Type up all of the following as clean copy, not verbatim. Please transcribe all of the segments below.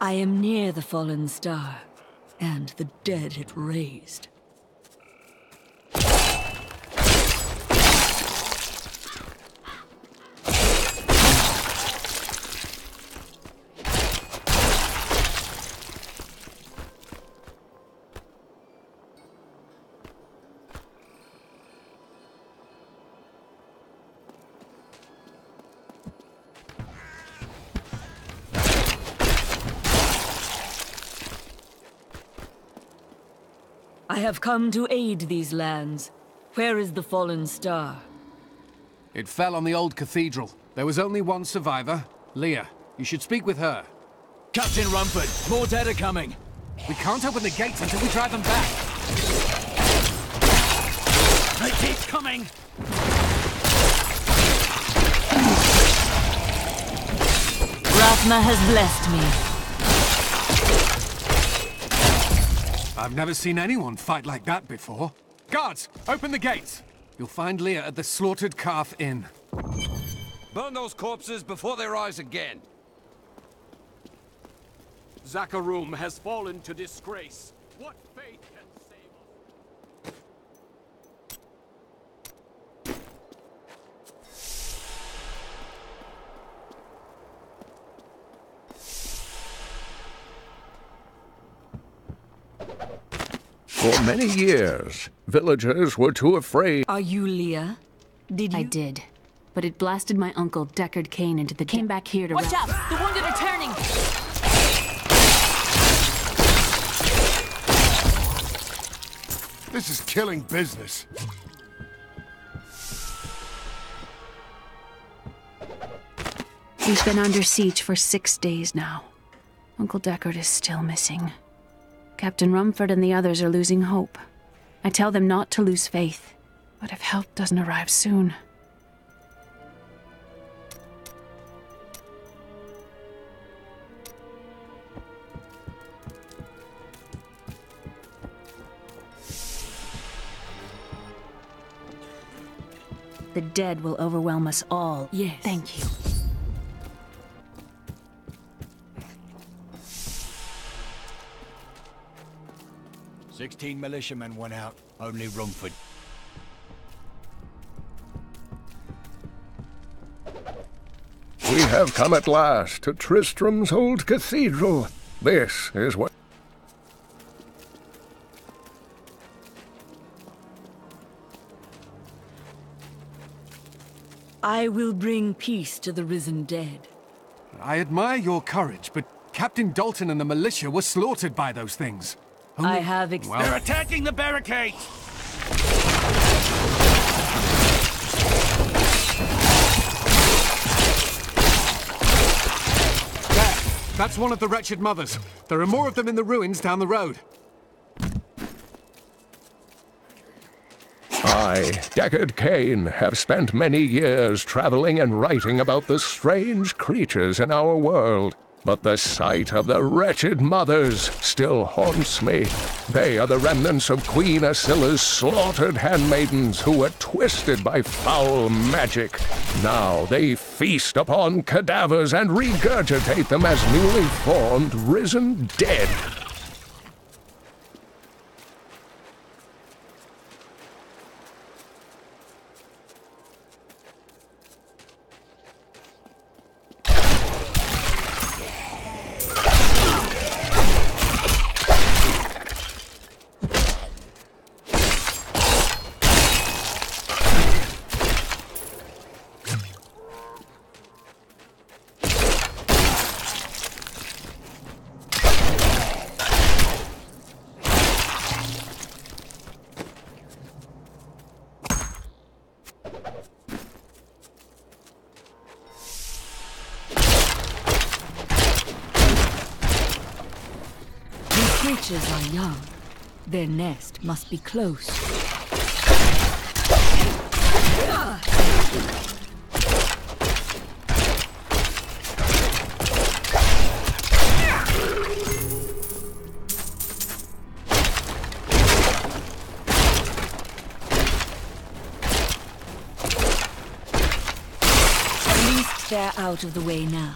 I am near the fallen star, and the dead it raised. I have come to aid these lands. Where is the fallen star? It fell on the old cathedral. There was only one survivor, Leah. You should speak with her. Captain Rumford, more dead are coming. We can't open the gates until we drive them back. They keep coming! Rathma has blessed me. I've never seen anyone fight like that before. Guards, open the gates! You'll find Leah at the Slaughtered Calf Inn. Burn those corpses before they rise again. Zakharum has fallen to disgrace. What fate can save us? For many years, villagers were too afraid. Are you Leah? Did you? I did. But it blasted my uncle, Deckard Cain, into the... Came back here to... Watch out! The wounded are turning! This is killing business. We've been under siege for 6 days now. Uncle Deckard is still missing. Captain Rumford and the others are losing hope. I tell them not to lose faith, but if help doesn't arrive soon... The dead will overwhelm us all. Yes. Thank you. "16 militiamen went out, only Rumford." We have come at last to Tristram's old cathedral. This is what... I will bring peace to the risen dead. I admire your courage, but Captain Dalton and the militia were slaughtered by those things. I have They're attacking the barricade! That's one of the wretched mothers. There are more of them in the ruins down the road. I, Deckard Cain, have spent many years traveling and writing about the strange creatures in our world. But the sight of the wretched mothers still haunts me. They are the remnants of Queen Asilla's slaughtered handmaidens who were twisted by foul magic. Now they feast upon cadavers and regurgitate them as newly formed, risen dead. Creatures are young. Their nest must be close. At least they're out of the way now.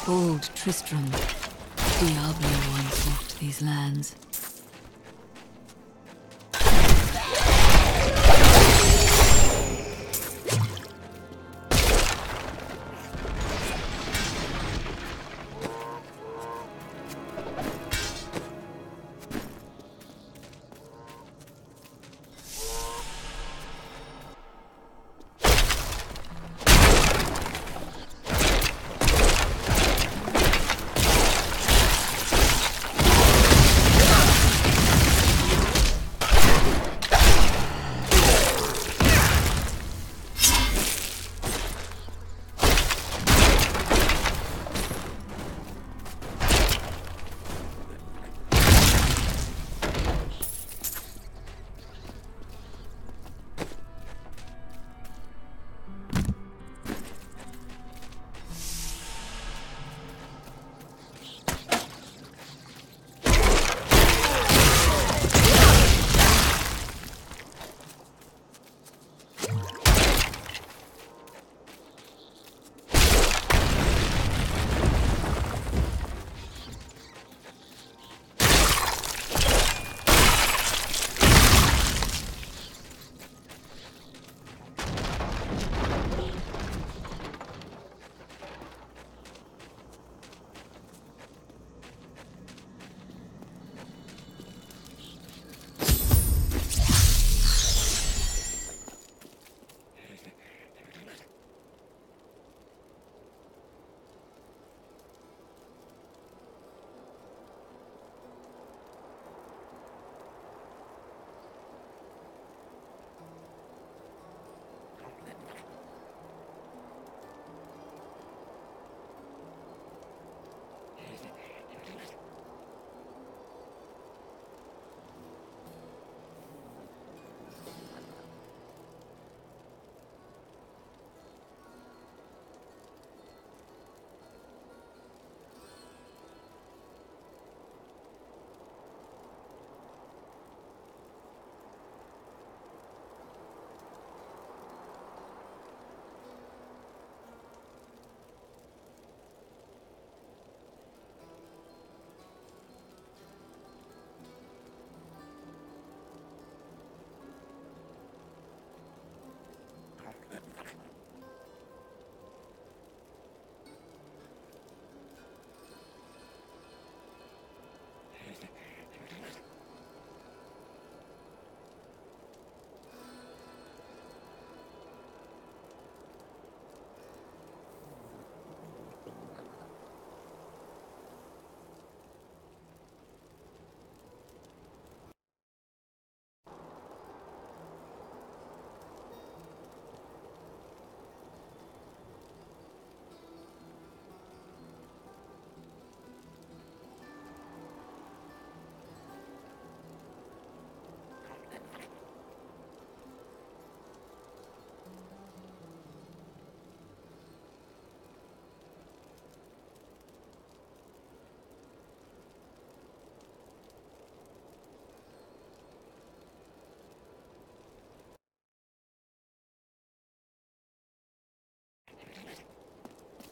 Old Tristram. Diablo once walked these lands.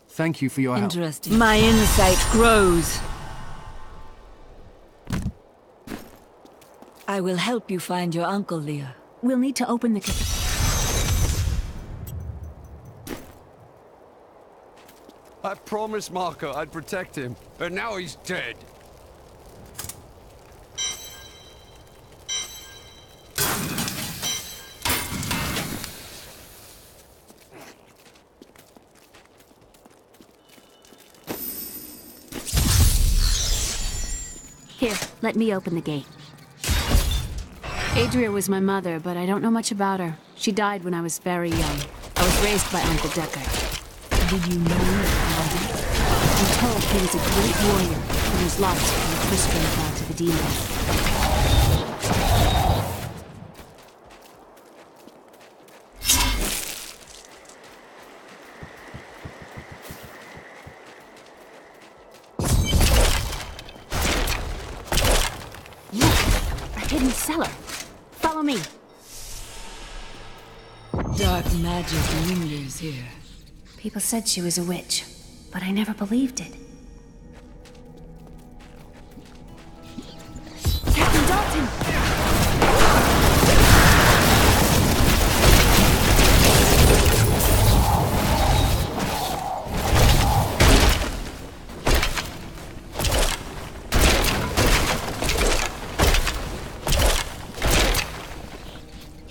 Thank you for your help. Interesting. My insight grows. I will help you find your uncle, Leah. We'll need to open the... I promised Marco I'd protect him, but now he's dead. Here, let me open the gate. Adria was my mother, but I don't know much about her. She died when I was very young. I was raised by Uncle Deckard. Did you know about I'm told he was a great warrior who was lost when the Tristram fell to the demons. Look! A hidden cellar! Follow me! Dark magic lingers here. People said she was a witch, but I never believed it.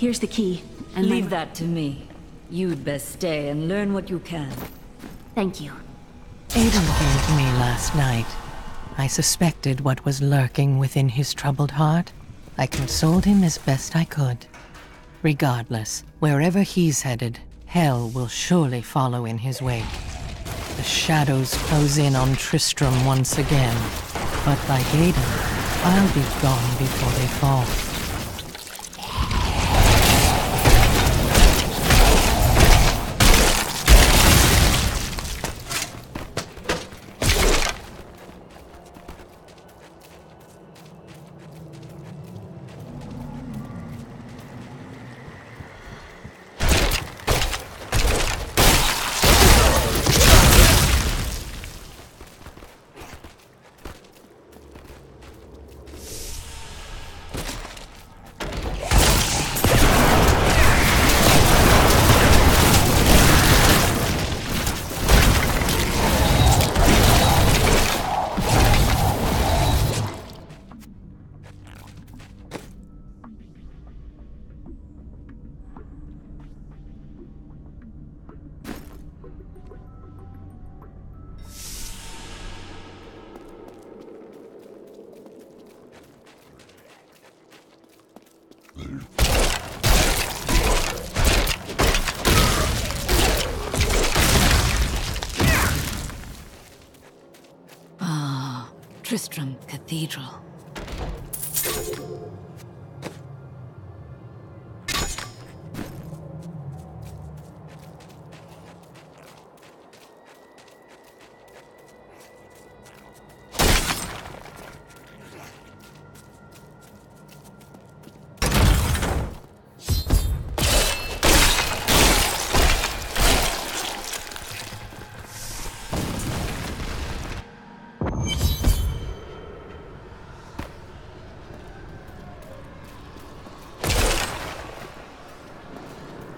Here's the key. And Leave that to me. You'd best stay and learn what you can. Thank you. Aiden came to me last night. I suspected what was lurking within his troubled heart. I consoled him as best I could. Regardless, wherever he's headed, hell will surely follow in his wake. The shadows close in on Tristram once again, but like Aiden, I'll be gone before they fall. Tristram Cathedral.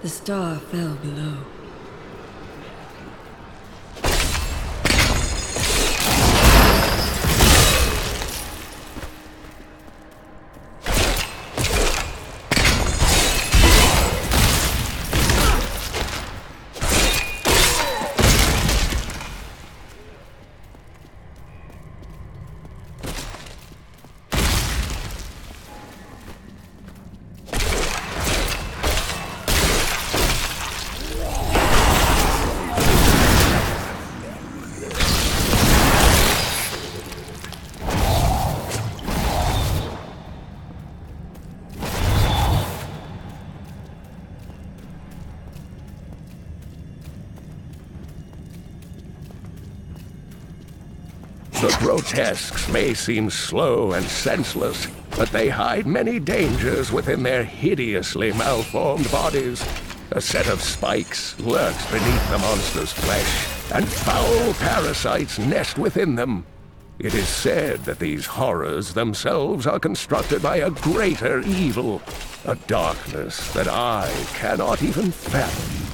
The star fell below. The grotesques may seem slow and senseless, but they hide many dangers within their hideously malformed bodies. A set of spikes lurks beneath the monster's flesh, and foul parasites nest within them. It is said that these horrors themselves are constructed by a greater evil, a darkness that I cannot even fathom.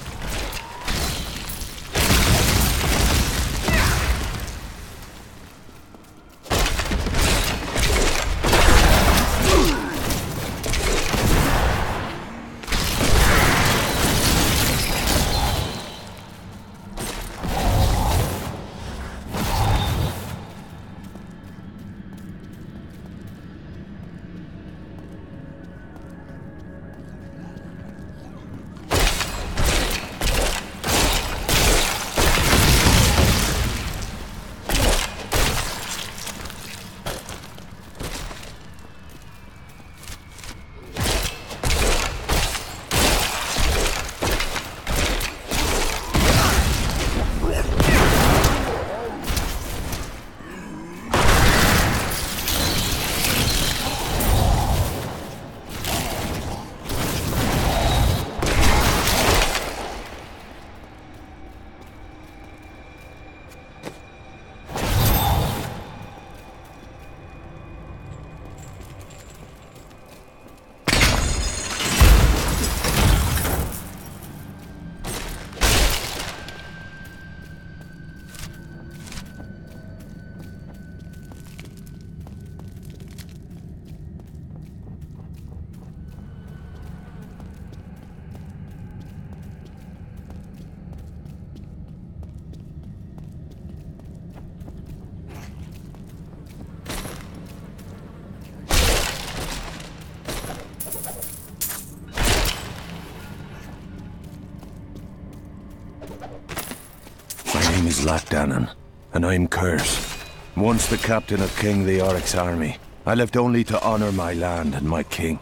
My name is Lakdanan, and I'm cursed. Once the captain of King the Oryx army, I lived only to honor my land and my king.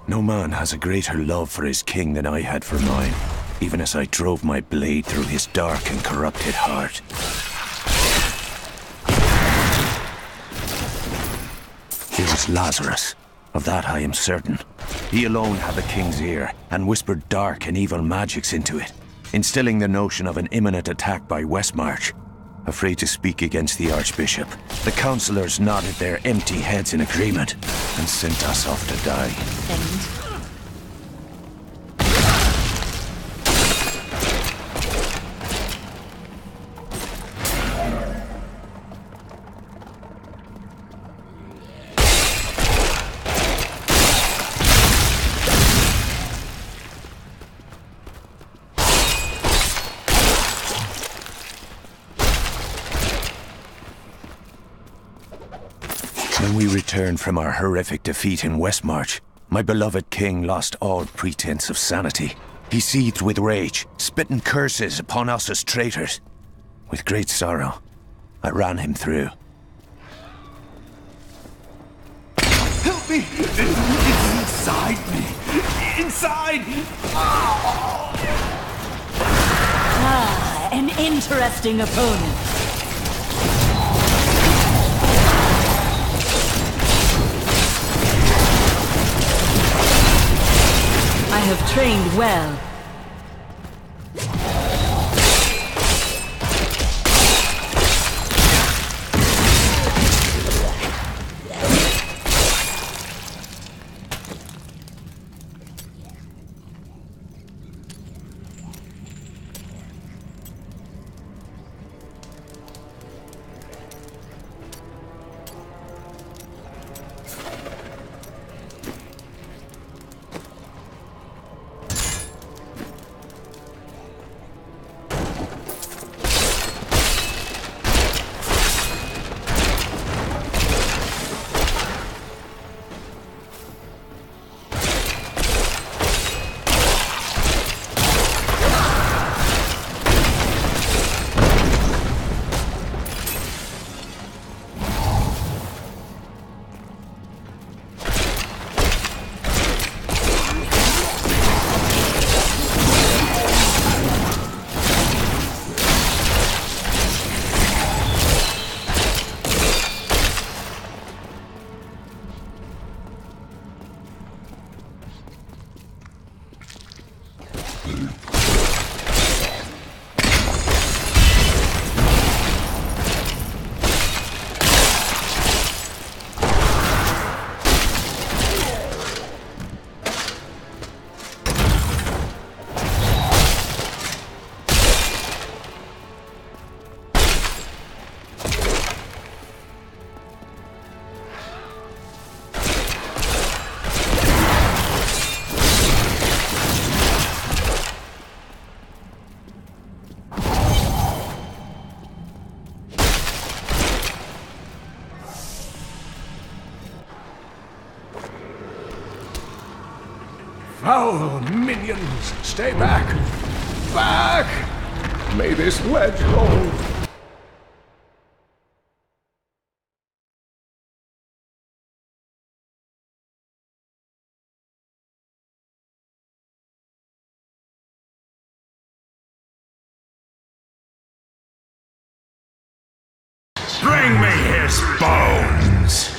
No man has a greater love for his king than I had for mine, even as I drove my blade through his dark and corrupted heart. It was Lazarus. Of that I am certain. He alone had the king's ear, and whispered dark and evil magics into it, instilling the notion of an imminent attack by Westmarch. Afraid to speak against the Archbishop, the councillors nodded their empty heads in agreement, and sent us off to die. When we returned from our horrific defeat in Westmarch, my beloved king lost all pretense of sanity. He seethed with rage, spitting curses upon us as traitors. With great sorrow, I ran him through. Help me! It's inside me! Inside! Ah, an interesting opponent. I have trained well. Foul minions, stay back! Back! May this ledge hold. Bring me his bones!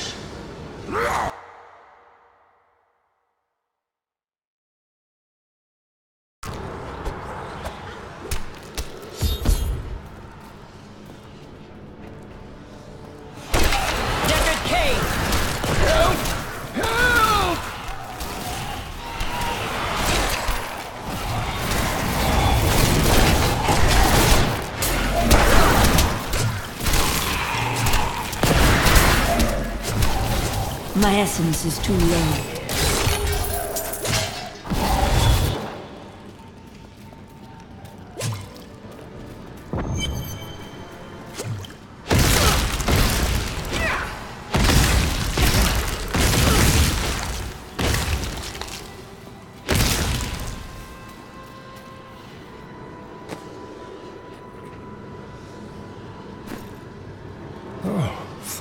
My essence is too low.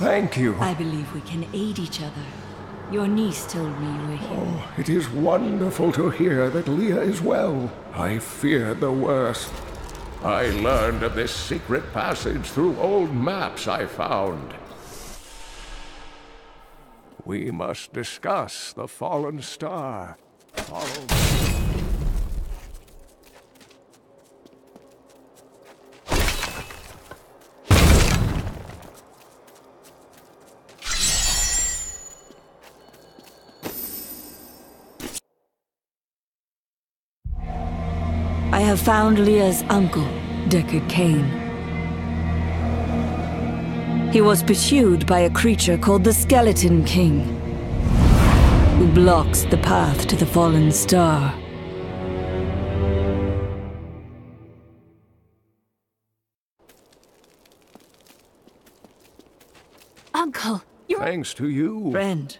Thank you. I believe we can aid each other. Your niece told me you were here. Oh, it is wonderful to hear that Leah is well. I feared the worst. I learned of this secret passage through old maps I found. We must discuss the fallen star. Follow me. I have found Leah's uncle, Deckard Cain. He was pursued by a creature called the Skeleton King, who blocks the path to the fallen star. Uncle, you're... Thanks to you. Friend,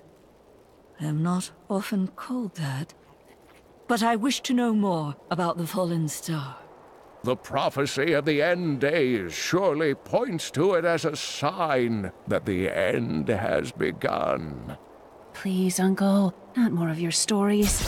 I am not often called that, but I wish to know more about the fallen star. The prophecy of the end days surely points to it as a sign that the end has begun. Please, Uncle, not more of your stories.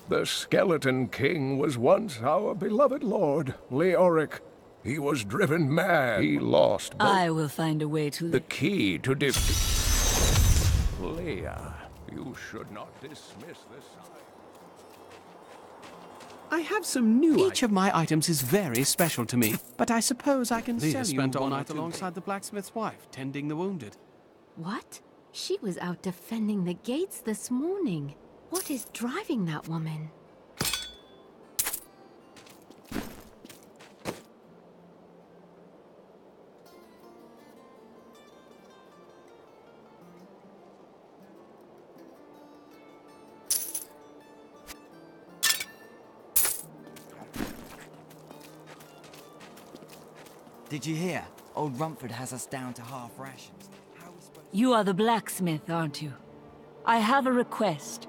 The Skeleton King was once our beloved lord, Leoric. He was driven mad. He lost both. I will find a way to... The key to defeat... Leah, you should not dismiss this sign. I have some new... Each of my items is very special to me, but I suppose I can sell you spent all night alongside the blacksmith's wife, tending the wounded. What? She was out defending the gates this morning. What is driving that woman? Did you hear? Old Rumford has us down to half rations. You are the blacksmith, aren't you? I have a request.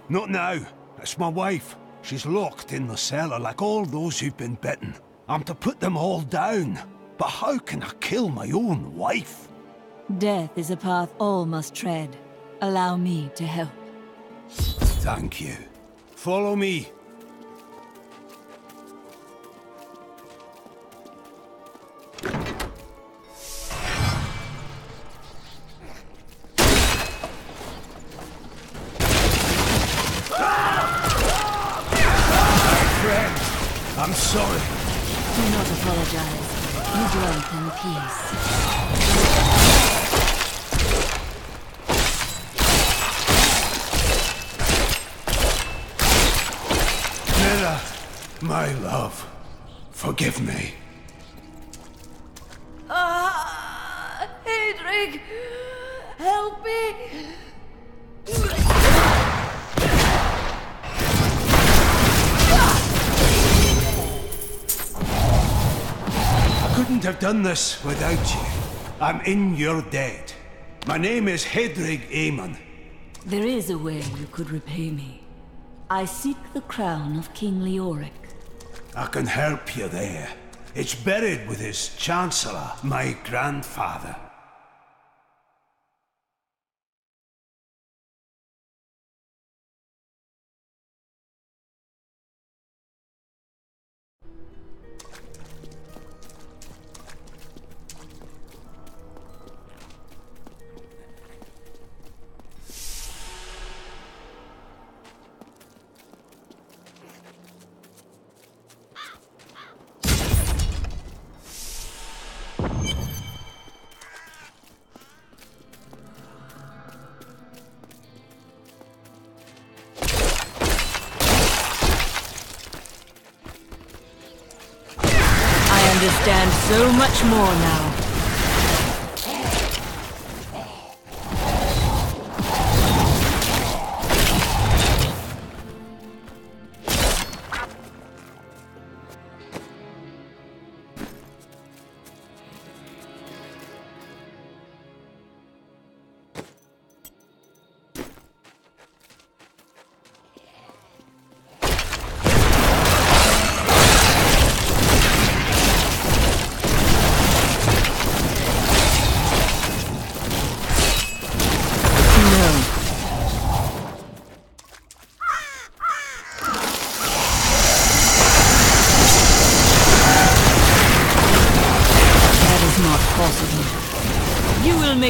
Not now. It's my wife. She's locked in the cellar like all those who've been bitten. I'm to put them all down. But how can I kill my own wife? Death is a path all must tread. Allow me to help. Thank you. Follow me. I'm sorry. Do not apologize. You dwell in peace. Mira, my love, forgive me. Hedrig! Help me! Couldn't have done this without you. I'm in your debt. My name is Hedrig Aemon. There is a way you could repay me. I seek the crown of King Leoric. I can help you there. It's buried with his chancellor, my grandfather. Understand so much more now.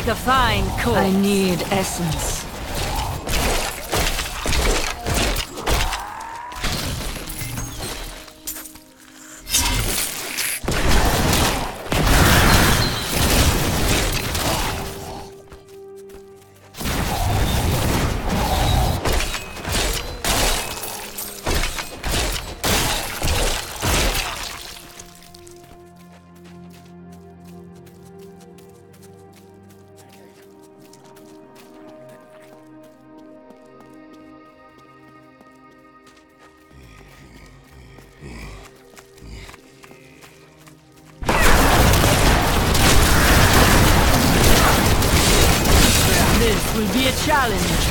a fine corpse. I need essence. This will be a challenge.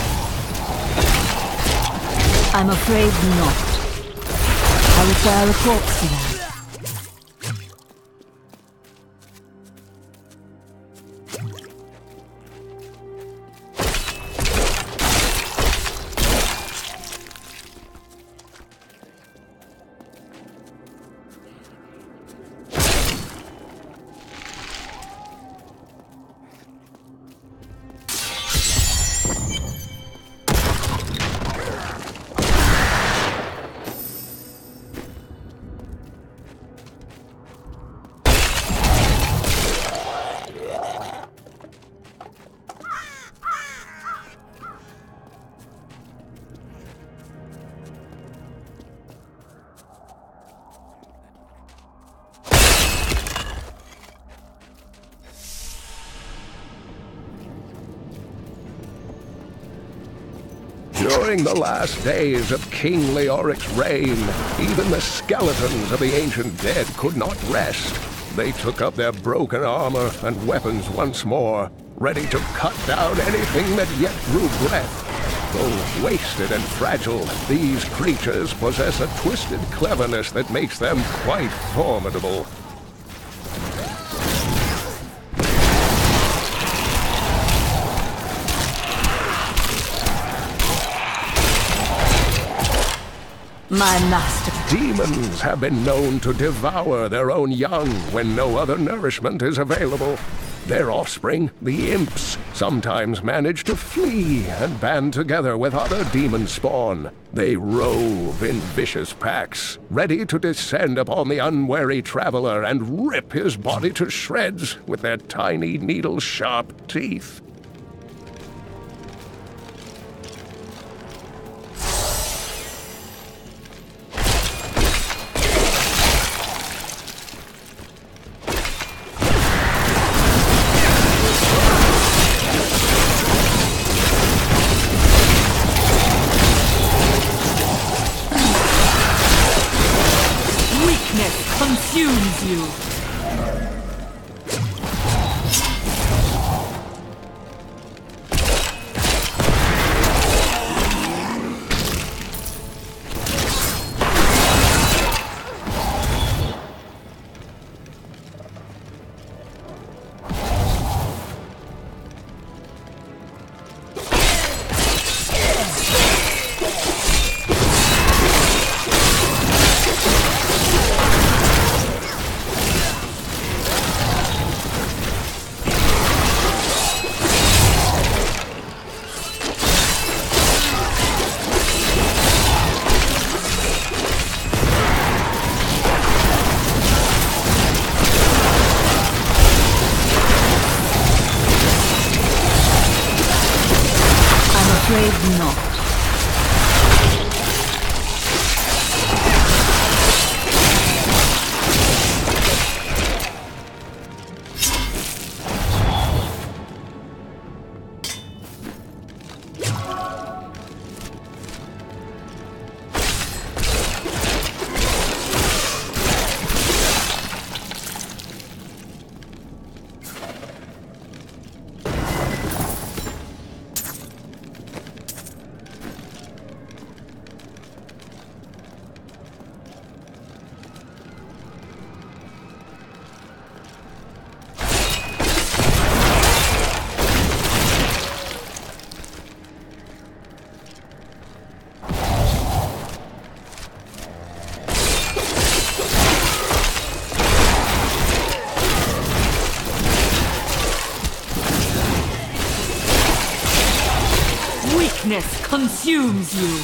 I'm afraid not. I require a corpse for that. During the last days of King Leoric's reign, even the skeletons of the ancient dead could not rest. They took up their broken armor and weapons once more, ready to cut down anything that yet drew breath. Though wasted and fragile, these creatures possess a twisted cleverness that makes them quite formidable. My master. Demons have been known to devour their own young when no other nourishment is available. Their offspring, the imps, sometimes manage to flee and band together with other demon spawn. They rove in vicious packs, ready to descend upon the unwary traveler and rip his body to shreds with their tiny needle-sharp teeth. Consumes you. Afraid not. darkness consumes you.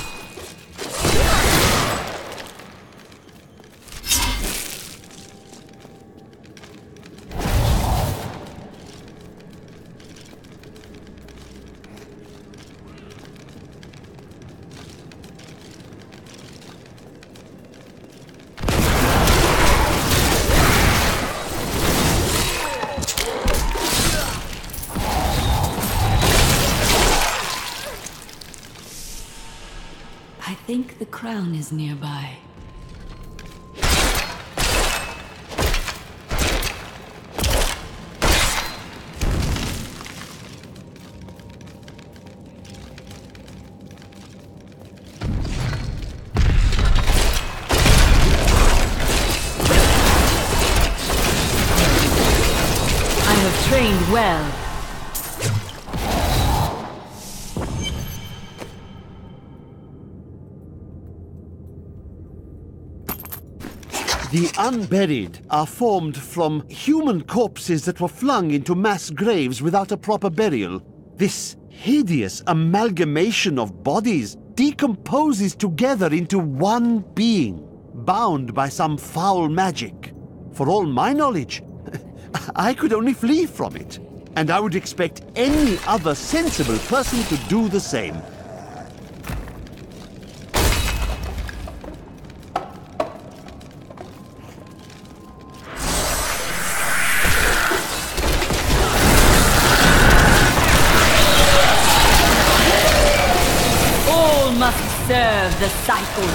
I think the crown is nearby. I have trained well. The unburied are formed from human corpses that were flung into mass graves without a proper burial. This hideous amalgamation of bodies decomposes together into one being, bound by some foul magic. For all my knowledge, I could only flee from it, and I would expect any other sensible person to do the same. Must serve the cycle.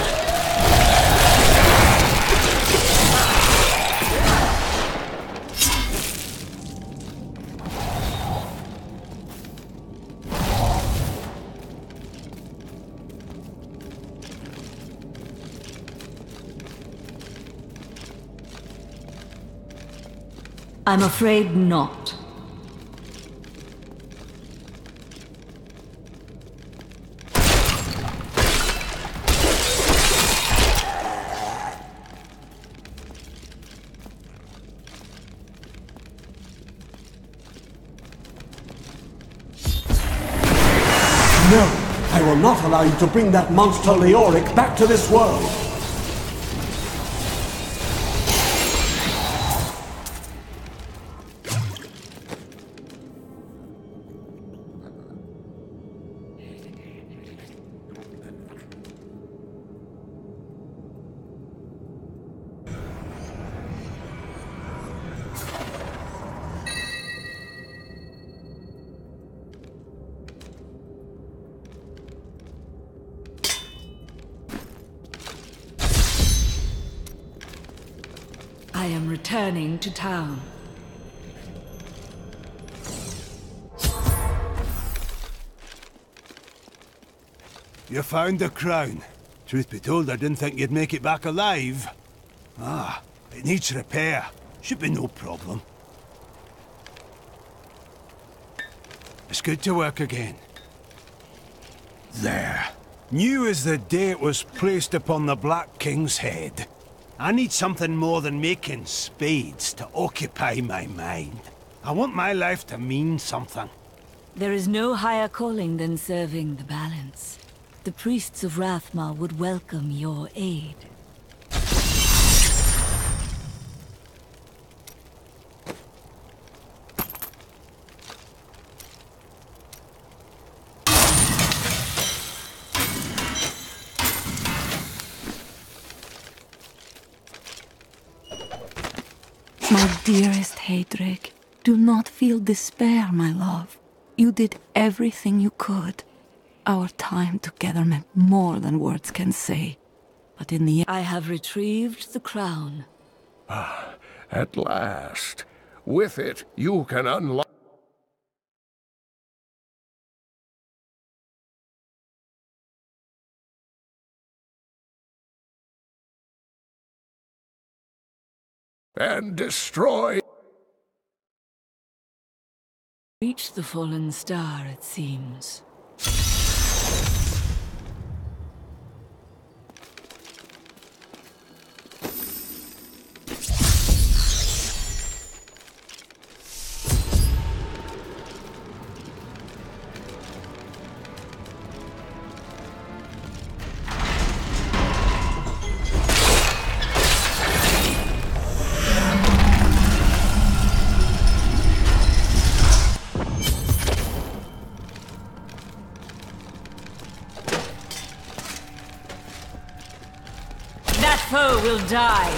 I'm afraid not. No, I will not allow you to bring that monster Leoric back to this world. I am returning to town. You found the crown. Truth be told, I didn't think you'd make it back alive. Ah, it needs repair. Should be no problem. It's good to work again. There. New as the day it was placed upon the Black King's head. I need something more than making spades to occupy my mind. I want my life to mean something. There is no higher calling than serving the balance. The priests of Rathmar would welcome your aid. My dearest Heydrich, do not feel despair, my love. You did everything you could. Our time together meant more than words can say. But in the end, I have retrieved the crown. Ah, at last. With it, you can unlock... and destroy... Reach the fallen star, it seems. foe will die.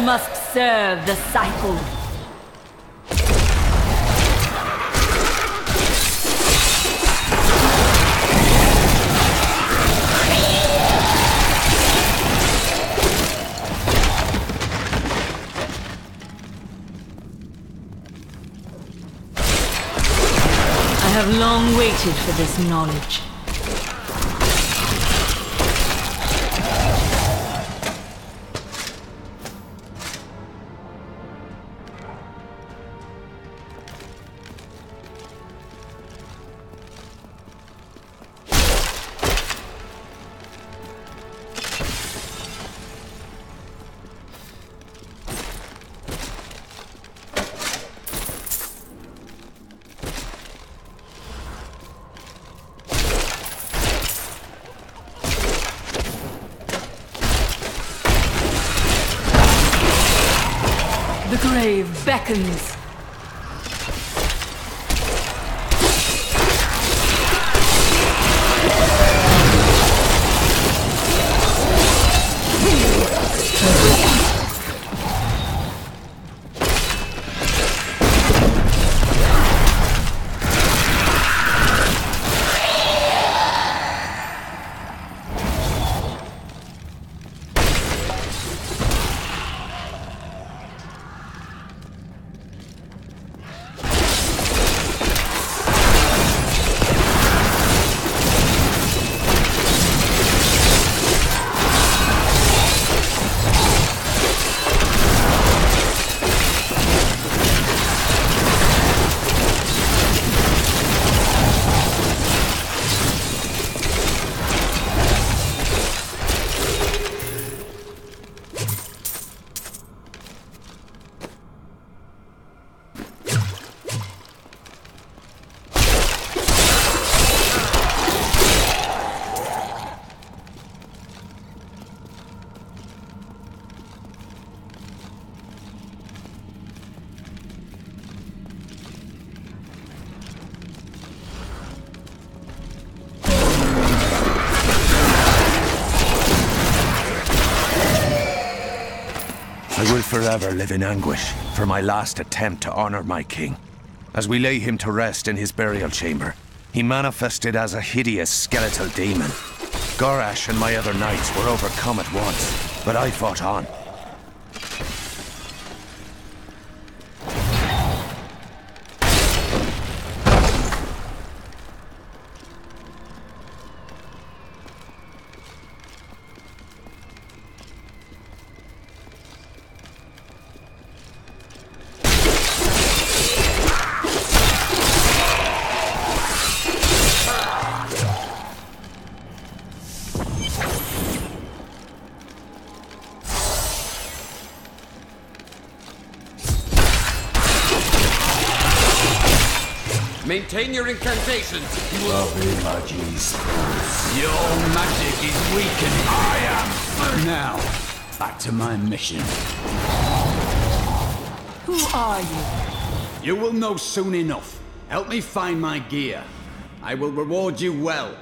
Must serve the cycle. I have long waited for this knowledge. The grave beckons. I will forever live in anguish for my last attempt to honor my king. As we lay him to rest in his burial chamber, he manifested as a hideous skeletal demon. Gorash and my other knights were overcome at once, but I fought on. Maintain your incantations. Your magic is weakening. I am. Now, back to my mission. Who are you? You will know soon enough. Help me find my gear. I will reward you well.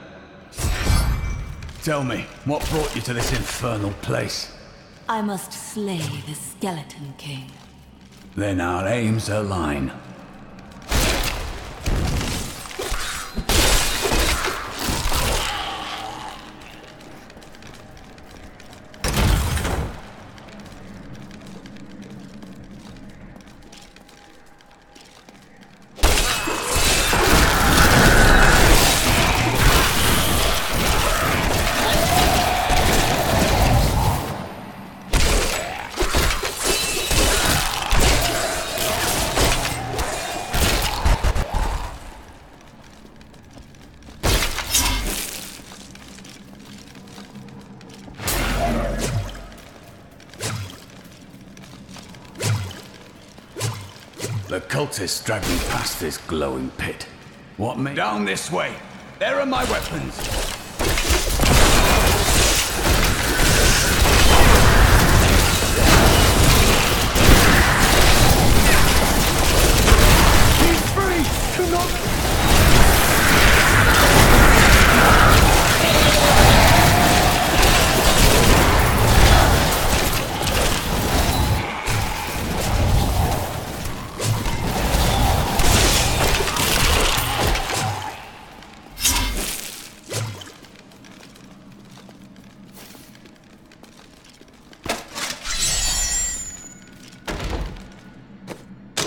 Tell me, what brought you to this infernal place? I must slay the Skeleton King. Then our aims align. The cultists dragged me past this glowing pit. What made— Down this way! There are my weapons! He's free! Do not...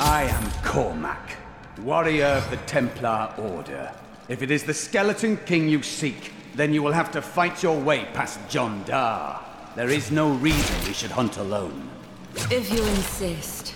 I am Cormac, warrior of the Templar Order. If it is the Skeleton King you seek, then you will have to fight your way past John Dar. There is no reason we should hunt alone. If you insist.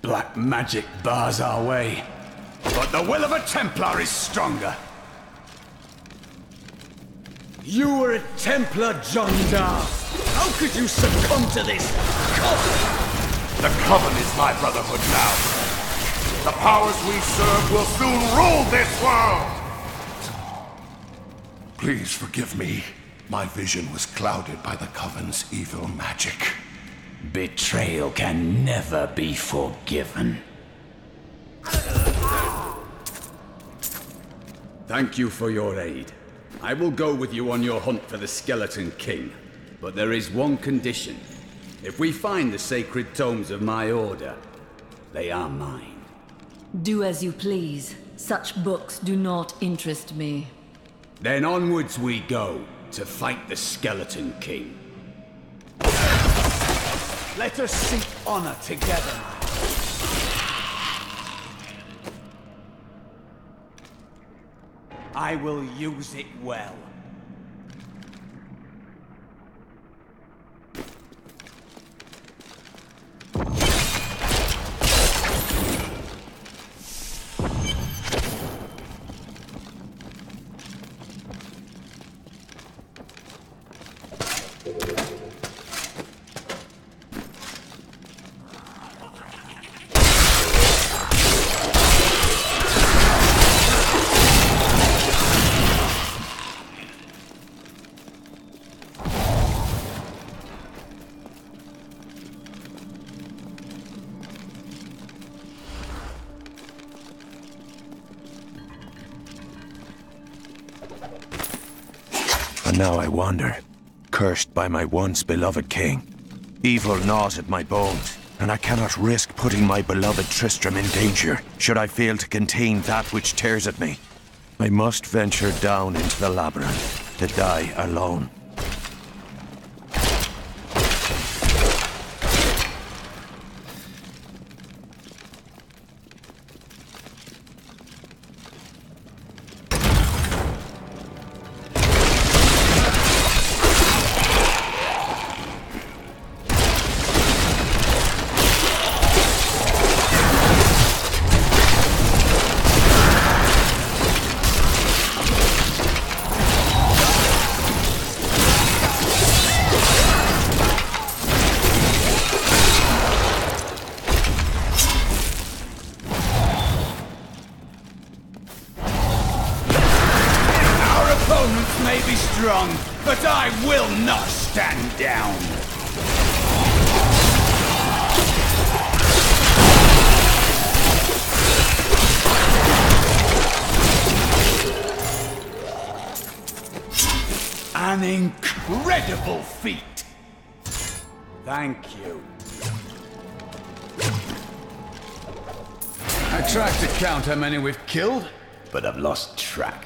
Black magic bars our way, but the will of a Templar is stronger. You were a Templar, John Dar. How could you succumb to this coven? The coven is my brotherhood now. The powers we serve will soon rule this world! Please forgive me. My vision was clouded by the coven's evil magic. Betrayal can never be forgiven. Thank you for your aid. I will go with you on your hunt for the Skeleton King. But there is one condition. If we find the sacred tomes of my order, they are mine. Do as you please. Such books do not interest me. Then onwards we go to fight the Skeleton King. Let us seek honor together. I will use it well. And now I wander, cursed by my once beloved king. Evil gnaws at my bones, and I cannot risk putting my beloved Tristram in danger, should I fail to contain that which tears at me. I must venture down into the labyrinth to die alone. May be strong, but I will not stand down. An incredible feat. Thank you. I tried to count how many we've killed, but I've lost track.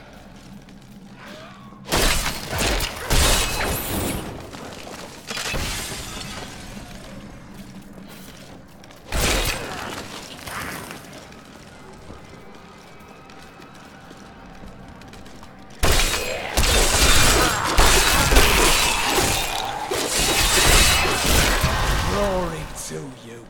Glory to you.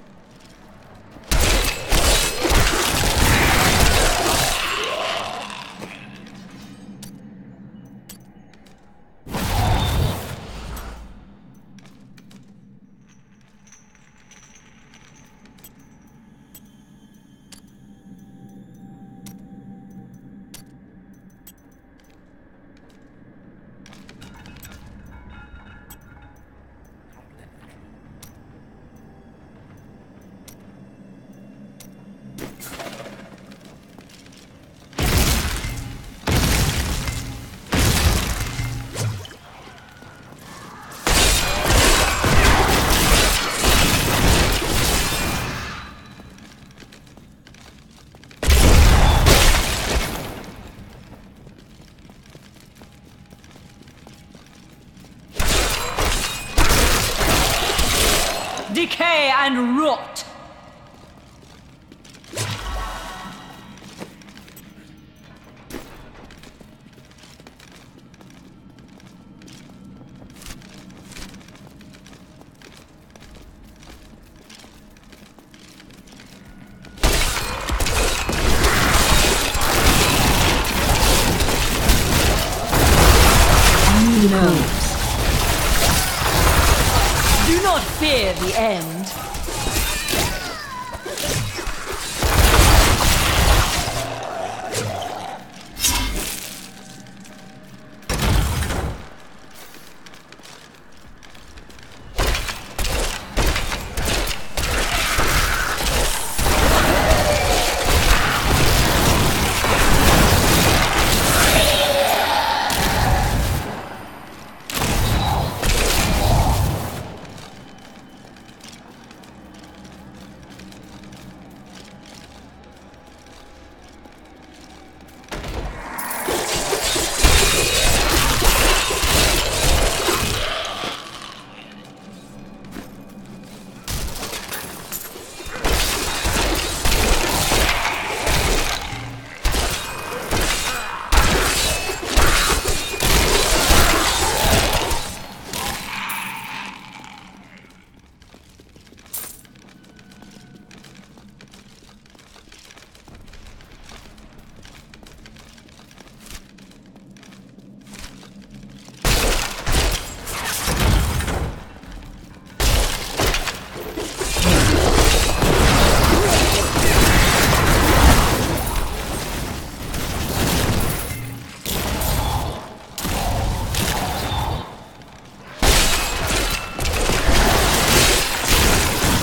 Decay and rot! No. Do not fear the end.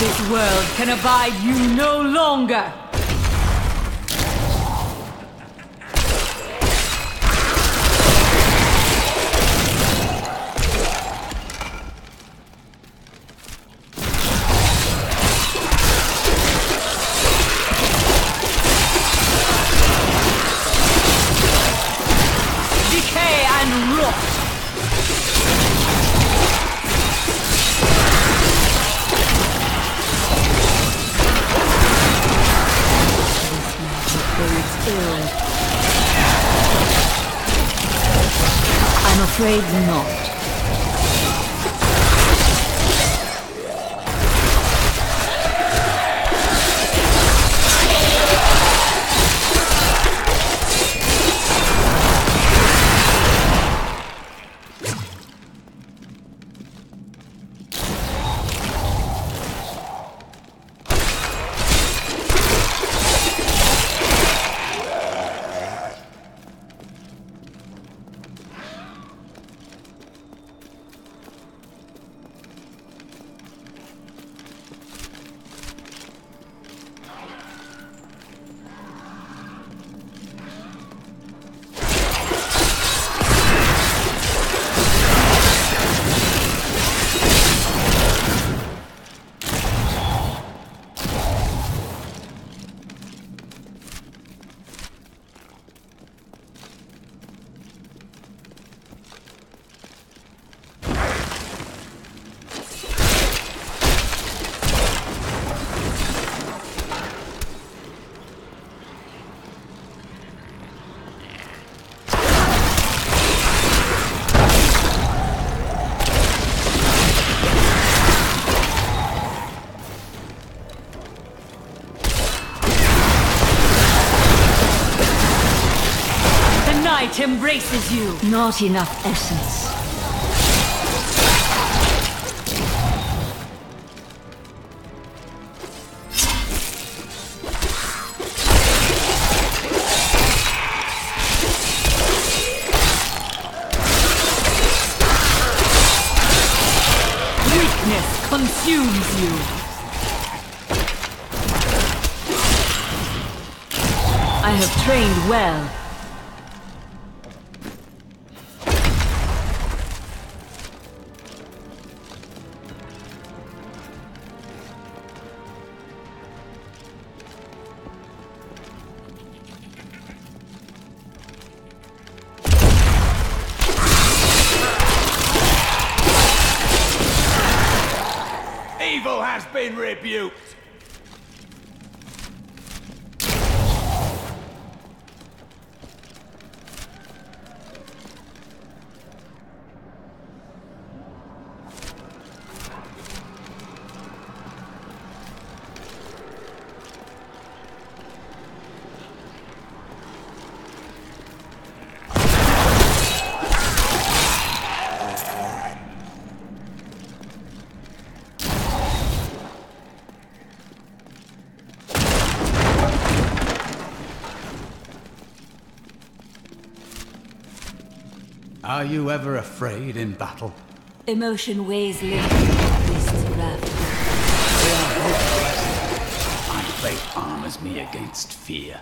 This world can abide you no longer! ill. I'm afraid not. It embraces you. Not enough essence. Weakness consumes you. I have trained well. Evil has been rebuked! Are you ever afraid in battle? Emotion weighs little in beast's wrath. My faith armors me against fear.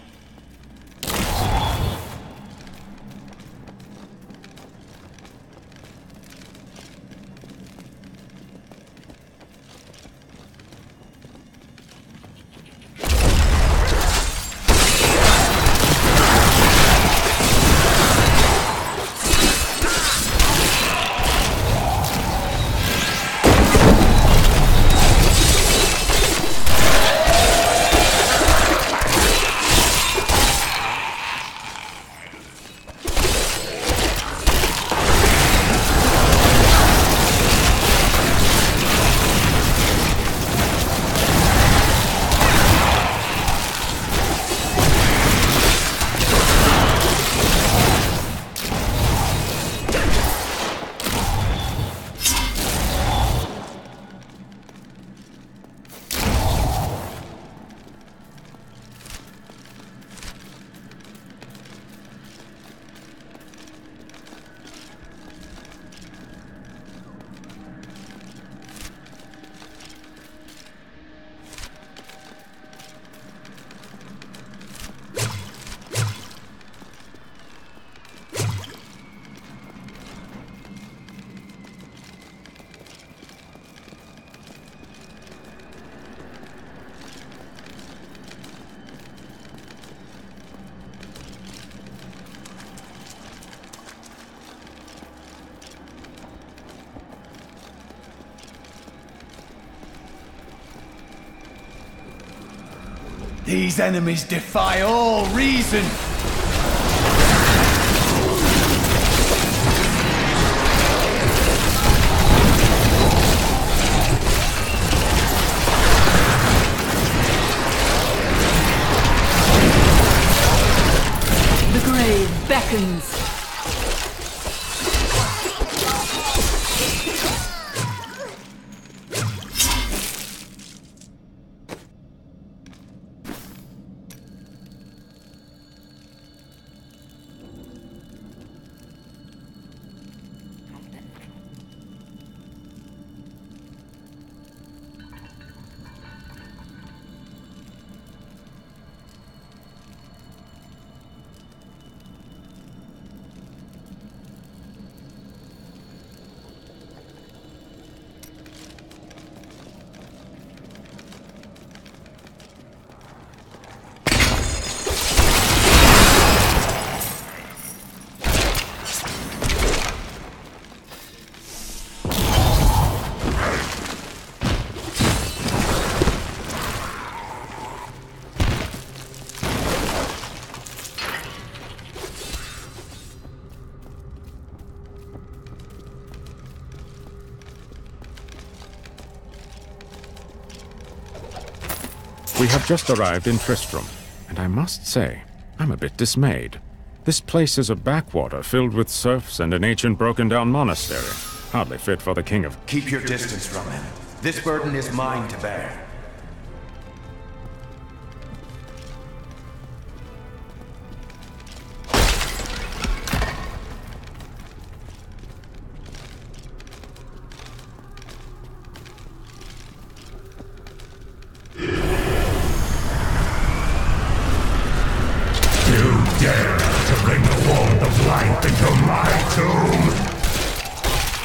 These enemies defy all reason! The grave beckons. We have just arrived in Tristram, and I must say, I'm a bit dismayed. This place is a backwater filled with serfs and an ancient broken-down monastery. Hardly fit for the king of... Keep your distance from him. This burden is mine to bear.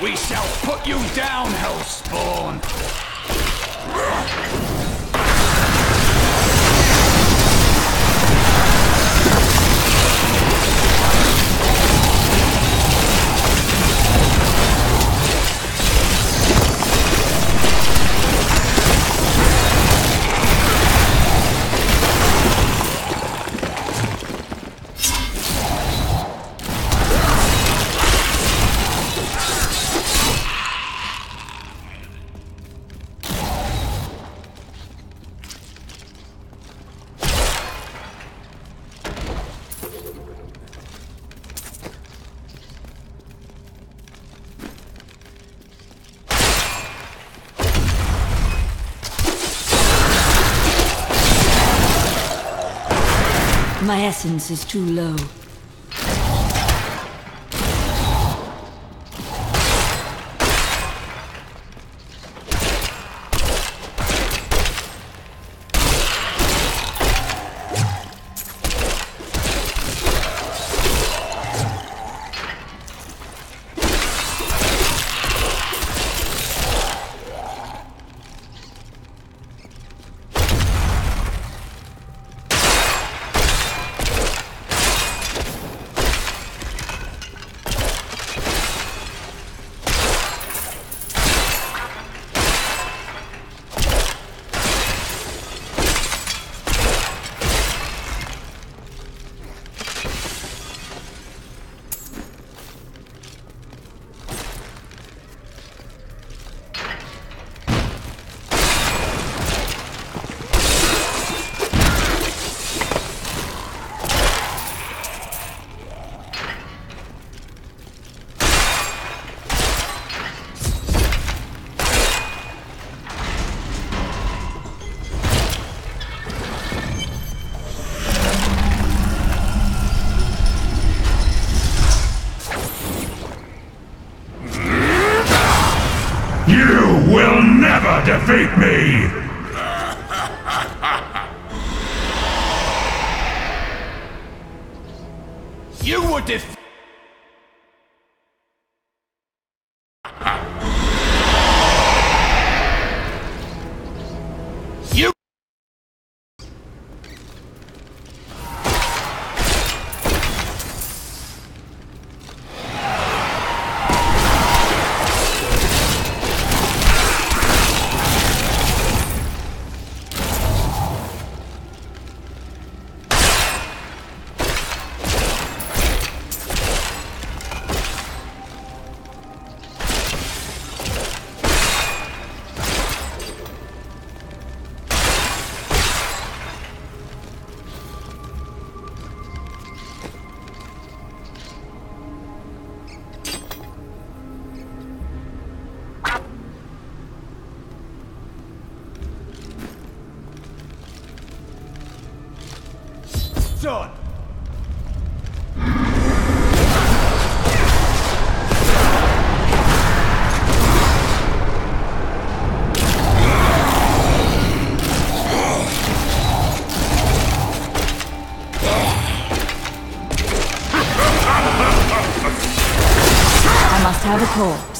We shall put you down, Hellspawn! My essence is too low. You will never defeat me! You would defeat... You... done! I must have a corpse.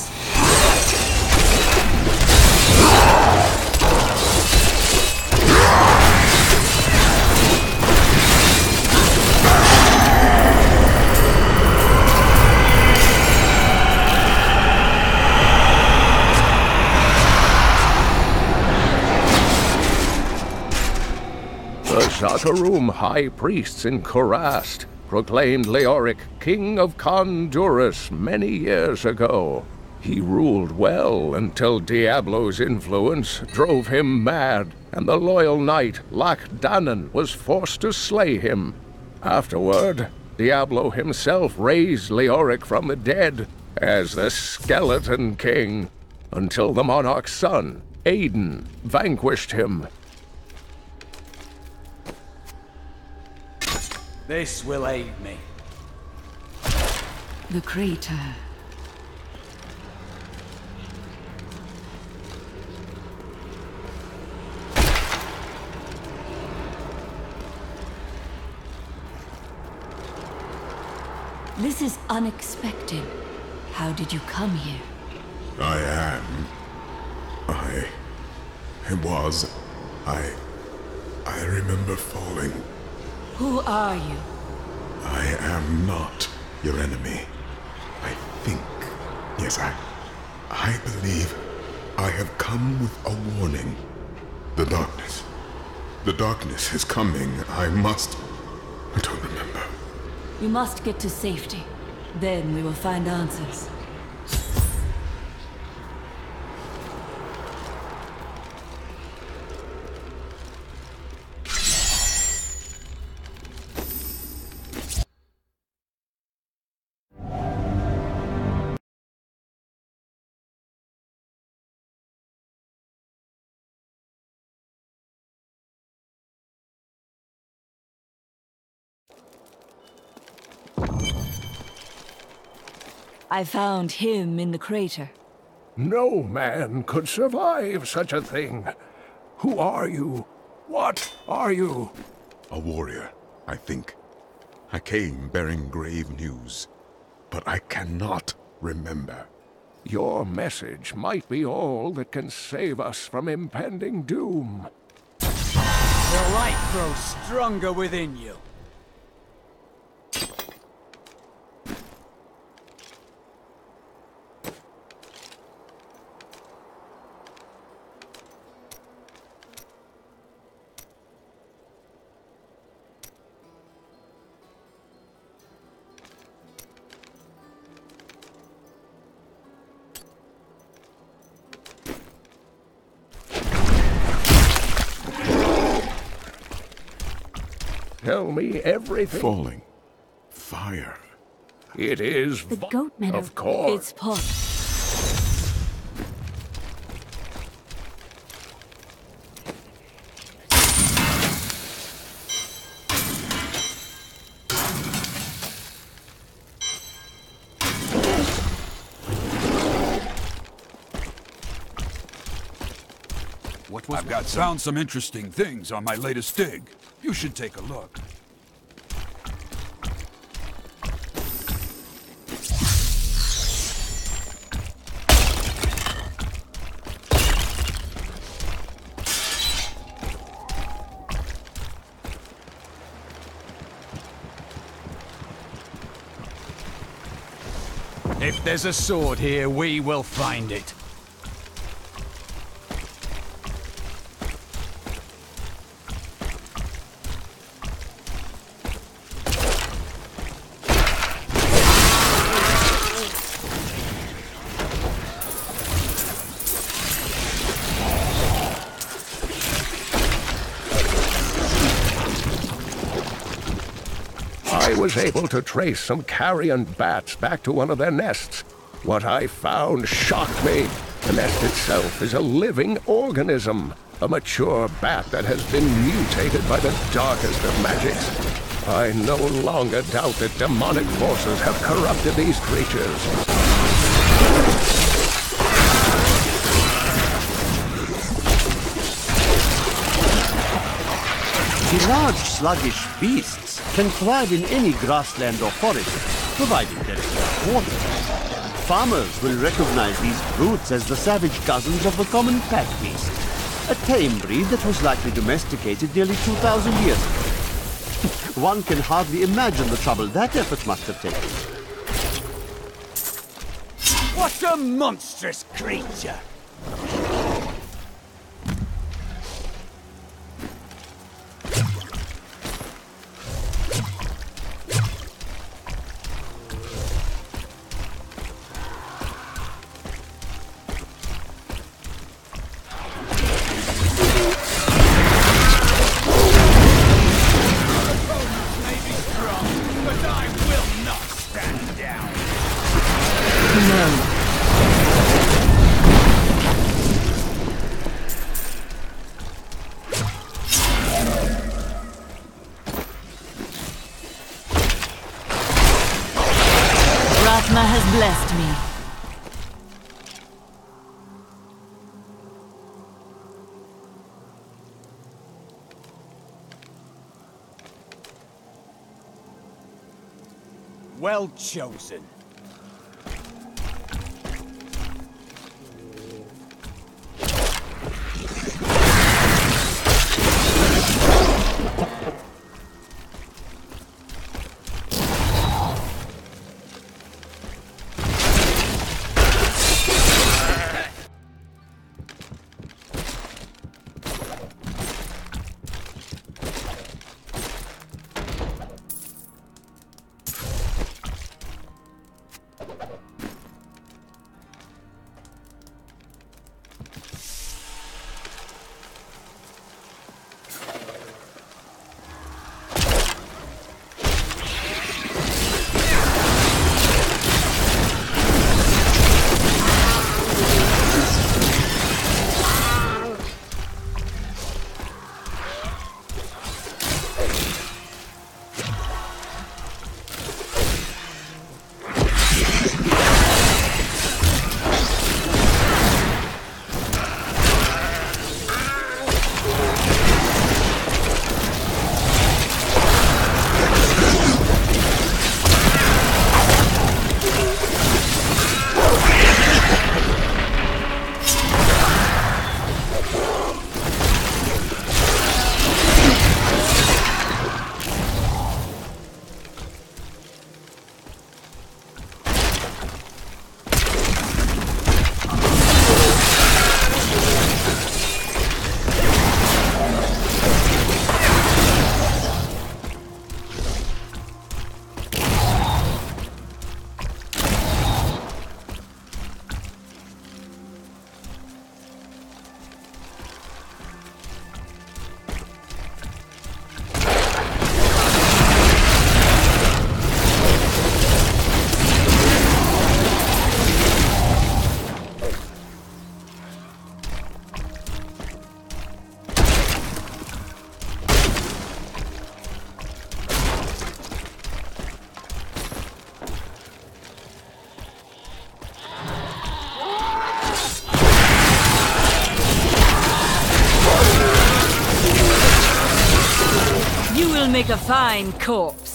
The Zakarum high priests in Kurast proclaimed Leoric king of Kondurus many years ago. He ruled well until Diablo's influence drove him mad, and the loyal knight Lac-Danan was forced to slay him. Afterward, Diablo himself raised Leoric from the dead as the Skeleton King, until the monarch's son, Aiden, vanquished him. This will aid me. The crater. This is unexpected. How did you come here? I remember falling. Who are you? I am not your enemy. I think, yes, I believe I have come with a warning. The darkness is coming. I don't remember. You must get to safety. Then we will find answers. I found him in the crater. No man could survive such a thing. Who are you? What are you? A warrior, I think. I came bearing grave news, but I cannot remember. Your message might be all that can save us from impending doom. The light grows stronger within you. Tell me everything. Falling. Fire. It is the goat meadow. Of course. It's pot. I've found some interesting things on my latest dig. You should take a look. If there's a sword here, we will find it. I was able to trace some carrion bats back to one of their nests. What I found shocked me. The nest itself is a living organism, a mature bat that has been mutated by the darkest of magics. I no longer doubt that demonic forces have corrupted these creatures. The large, sluggish beasts can thrive in any grassland or forest, provided there is enough water. Farmers will recognize these brutes as the savage cousins of the common pack beast, a tame breed that was likely domesticated nearly 2,000 years ago. One can hardly imagine the trouble that effort must have taken. What a monstrous creature! Ratna has blessed me. Well chosen. Make a fine corpse.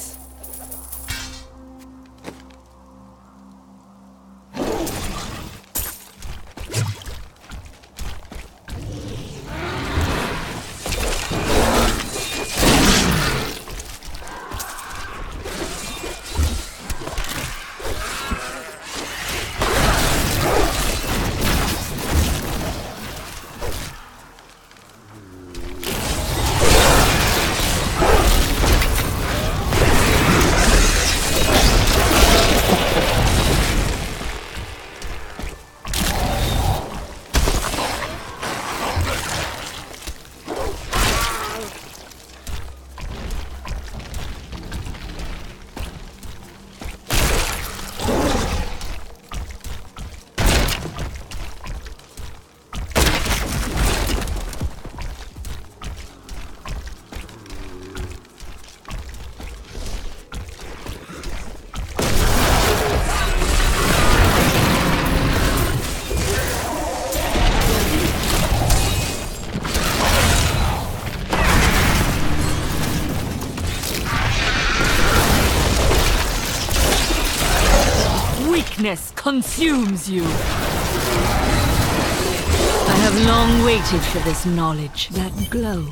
weakness consumes you. I have long waited for this knowledge. That glow.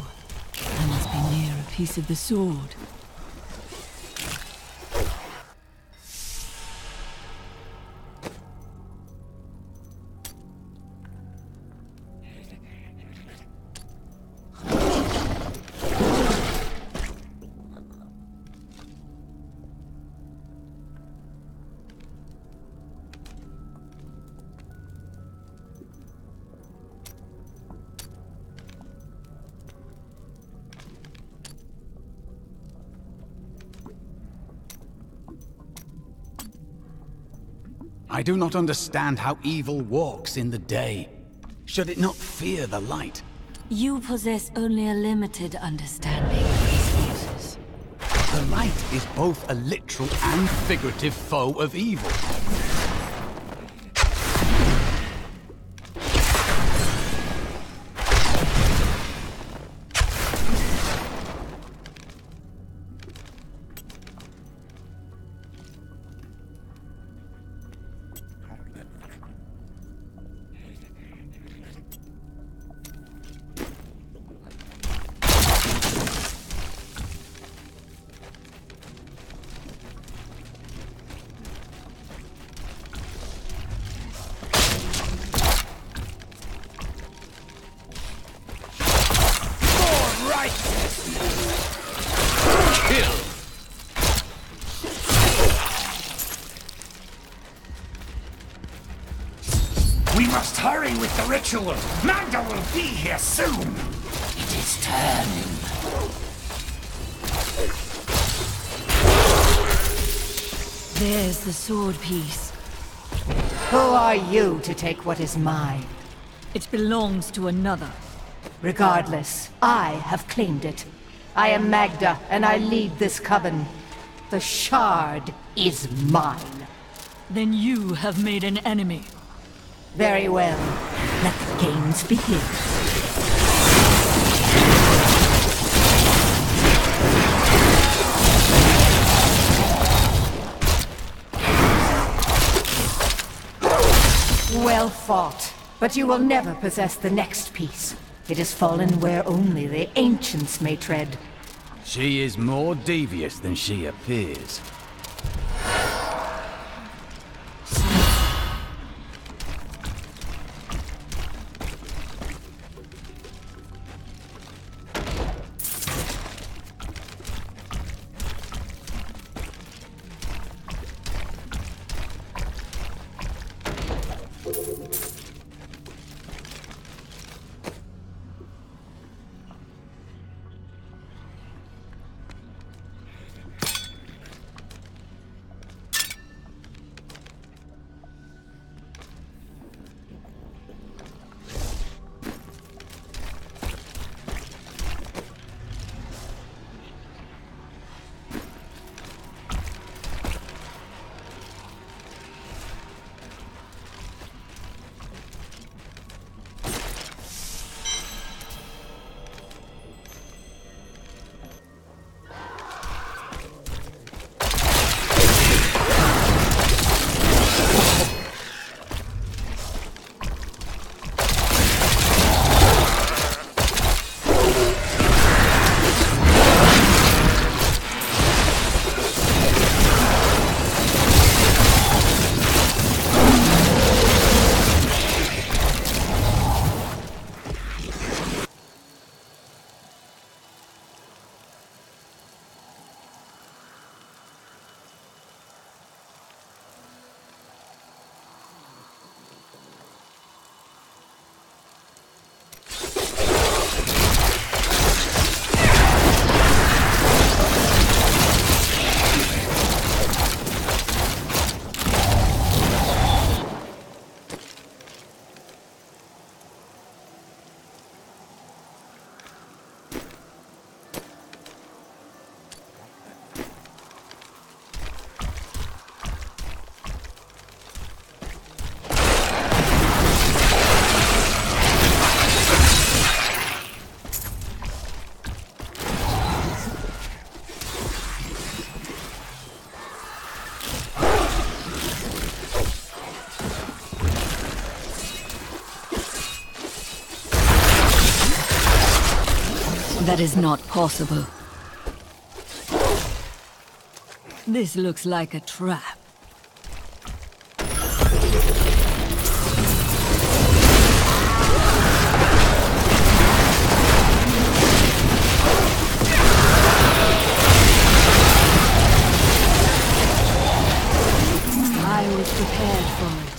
I must be near a piece of the sword. I do not understand how evil walks in the day. Should it not fear the light? You possess only a limited understanding of these forces. The light is both a literal and figurative foe of evil. We must hurry with the ritual. Magda will be here soon. It is turning. There's the sword piece. Who are you to take what is mine? It belongs to another. Regardless, I have claimed it. I am Magda, and I lead this coven. The shard is mine. Then you have made an enemy. Very well. Let the games begin. Well fought. But you will never possess the next piece. It has fallen where only the ancients may tread. She is more devious than she appears. That is not possible. This looks like a trap. I was prepared for it.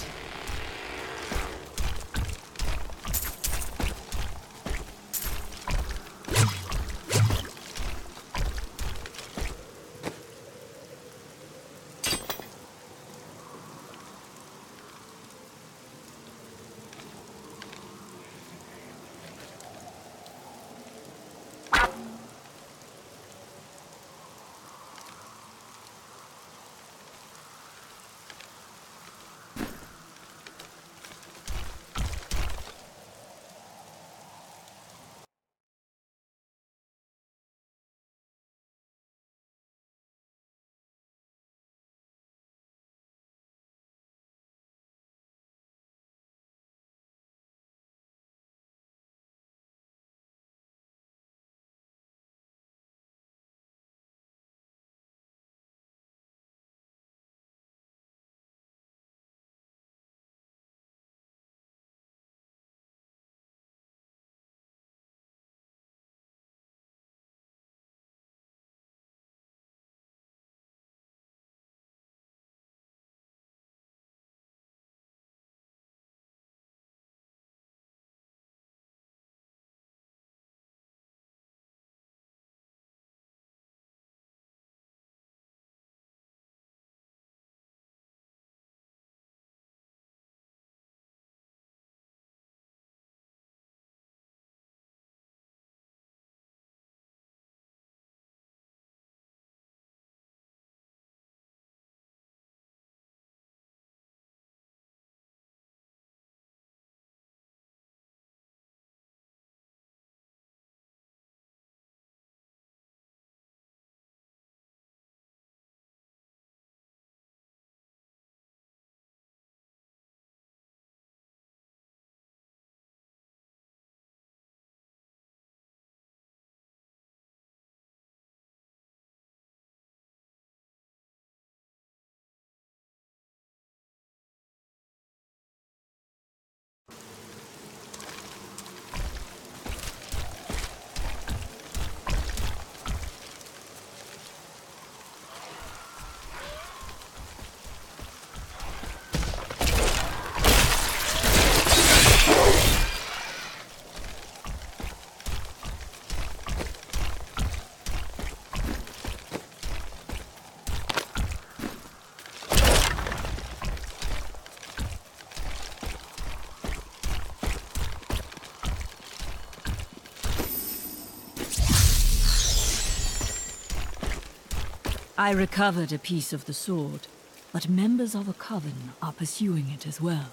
I recovered a piece of the sword, but members of a coven are pursuing it as well.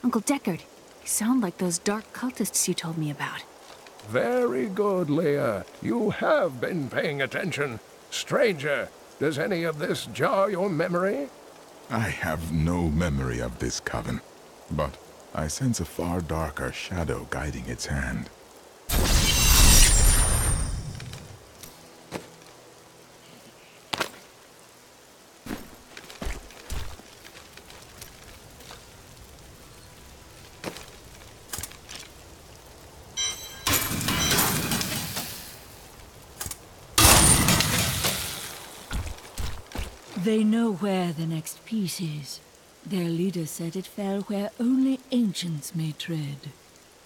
Uncle Deckard, you sound like those dark cultists you told me about. Very good, Leah. You have been paying attention. Stranger, does any of this jar your memory? I have no memory of this coven, but I sense a far darker shadow guiding its hand. They know where the next piece is. Their leader said it fell where only ancients may tread.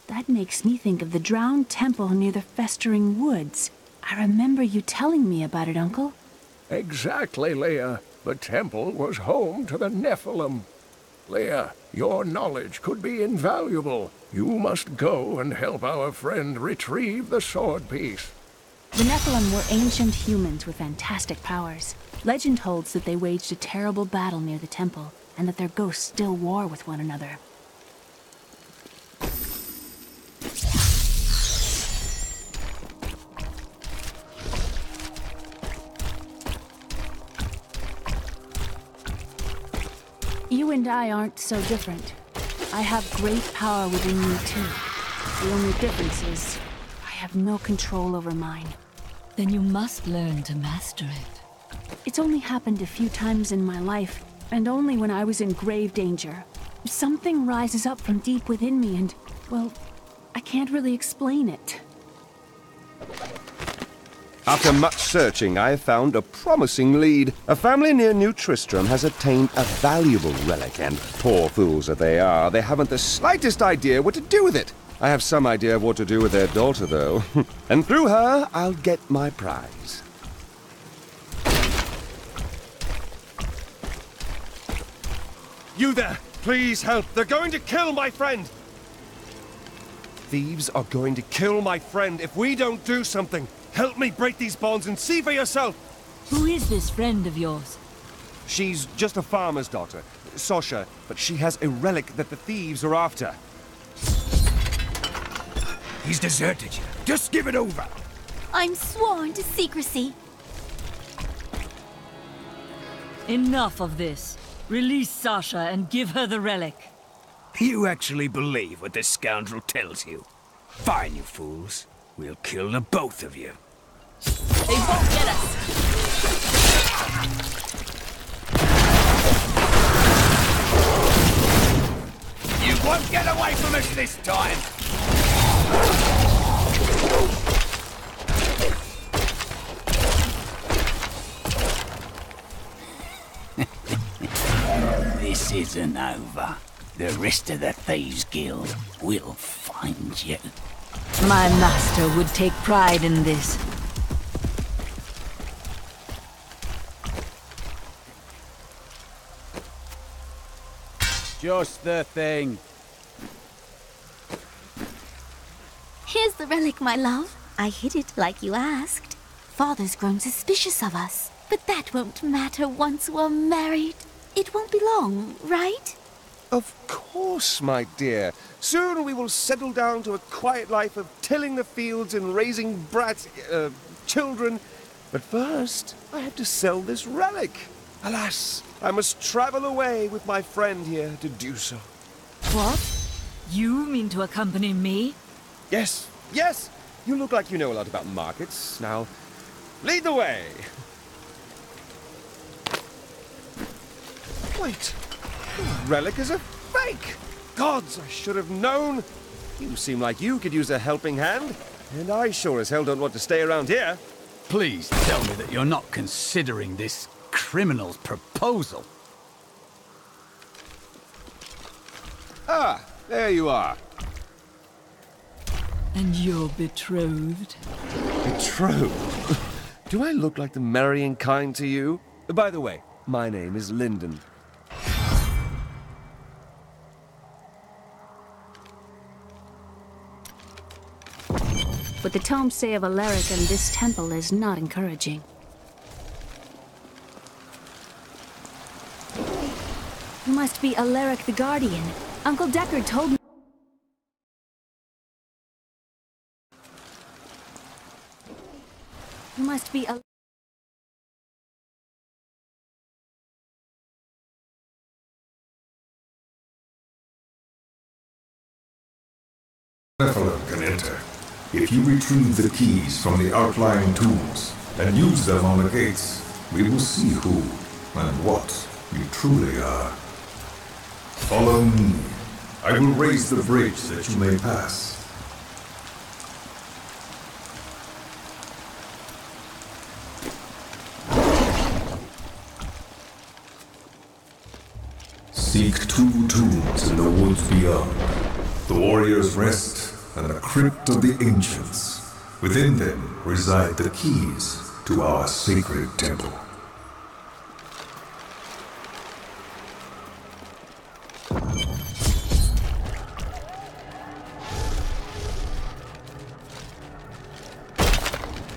That makes me think of the drowned temple near the festering woods. I remember you telling me about it, Uncle. Exactly, Leah. The temple was home to the Nephilim. Leah, your knowledge could be invaluable. You must go and help our friend retrieve the sword piece. The Nephilim were ancient humans with fantastic powers. Legend holds that they waged a terrible battle near the temple, and that their ghosts still war with one another. You and I aren't so different. I have great power within me too. The only difference is, I have have no control over mine. Then you must learn to master it. It's only happened a few times in my life, and only when I was in grave danger. Something rises up from deep within me and, well, I can't really explain it. After much searching, I have found a promising lead. A family near New Tristram has obtained a valuable relic, and poor fools that they are, they haven't the slightest idea what to do with it. I have some idea of what to do with their daughter, though. And through her, I'll get my prize. You there! Please help! They're going to kill my friend! Thieves are going to kill my friend if we don't do something. Help me break these bonds and see for yourself! Who is this friend of yours? She's just a farmer's daughter, Sasha, but she has a relic that the thieves are after. He's deserted you. Just give it over. I'm sworn to secrecy. Enough of this. Release Sasha and give her the relic. You actually believe what this scoundrel tells you? Fine, you fools. We'll kill the both of you. They won't get us! You won't get away from us this time! This isn't over. The rest of the Thieves' Guild will find you. My master would take pride in this. Just the thing. Here's the relic, my love. I hid it like you asked. Father's grown suspicious of us, but that won't matter once we're married. It won't be long, right? Of course, my dear. Soon we will settle down to a quiet life of tilling the fields and raising children. But first, I have to sell this relic. Alas, I must travel away with my friend here to do so. What? You mean to accompany me? Yes, yes! You look like you know a lot about markets. Now, lead the way! Wait, the relic is a fake! Gods, I should have known! You seem like you could use a helping hand, and I sure as hell don't want to stay around here. Please tell me that you're not considering this criminal's proposal. Ah, there you are. And you're betrothed? Betrothed? Do I look like the marrying kind to you? By the way, my name is Lyndon. What the tomes say of Alaric and this temple is not encouraging. You must be Alaric the Guardian. Uncle Deckard told me. You must be a... Nephilim can enter. If you retrieve the keys from the outlying tombs and use them on the gates, we will see who and what you truly are. Follow me. I will raise the bridge that you may pass. Seek 2 tombs in the woods beyond. The warrior's rest and the crypt of the ancients. Within them reside the keys to our sacred temple.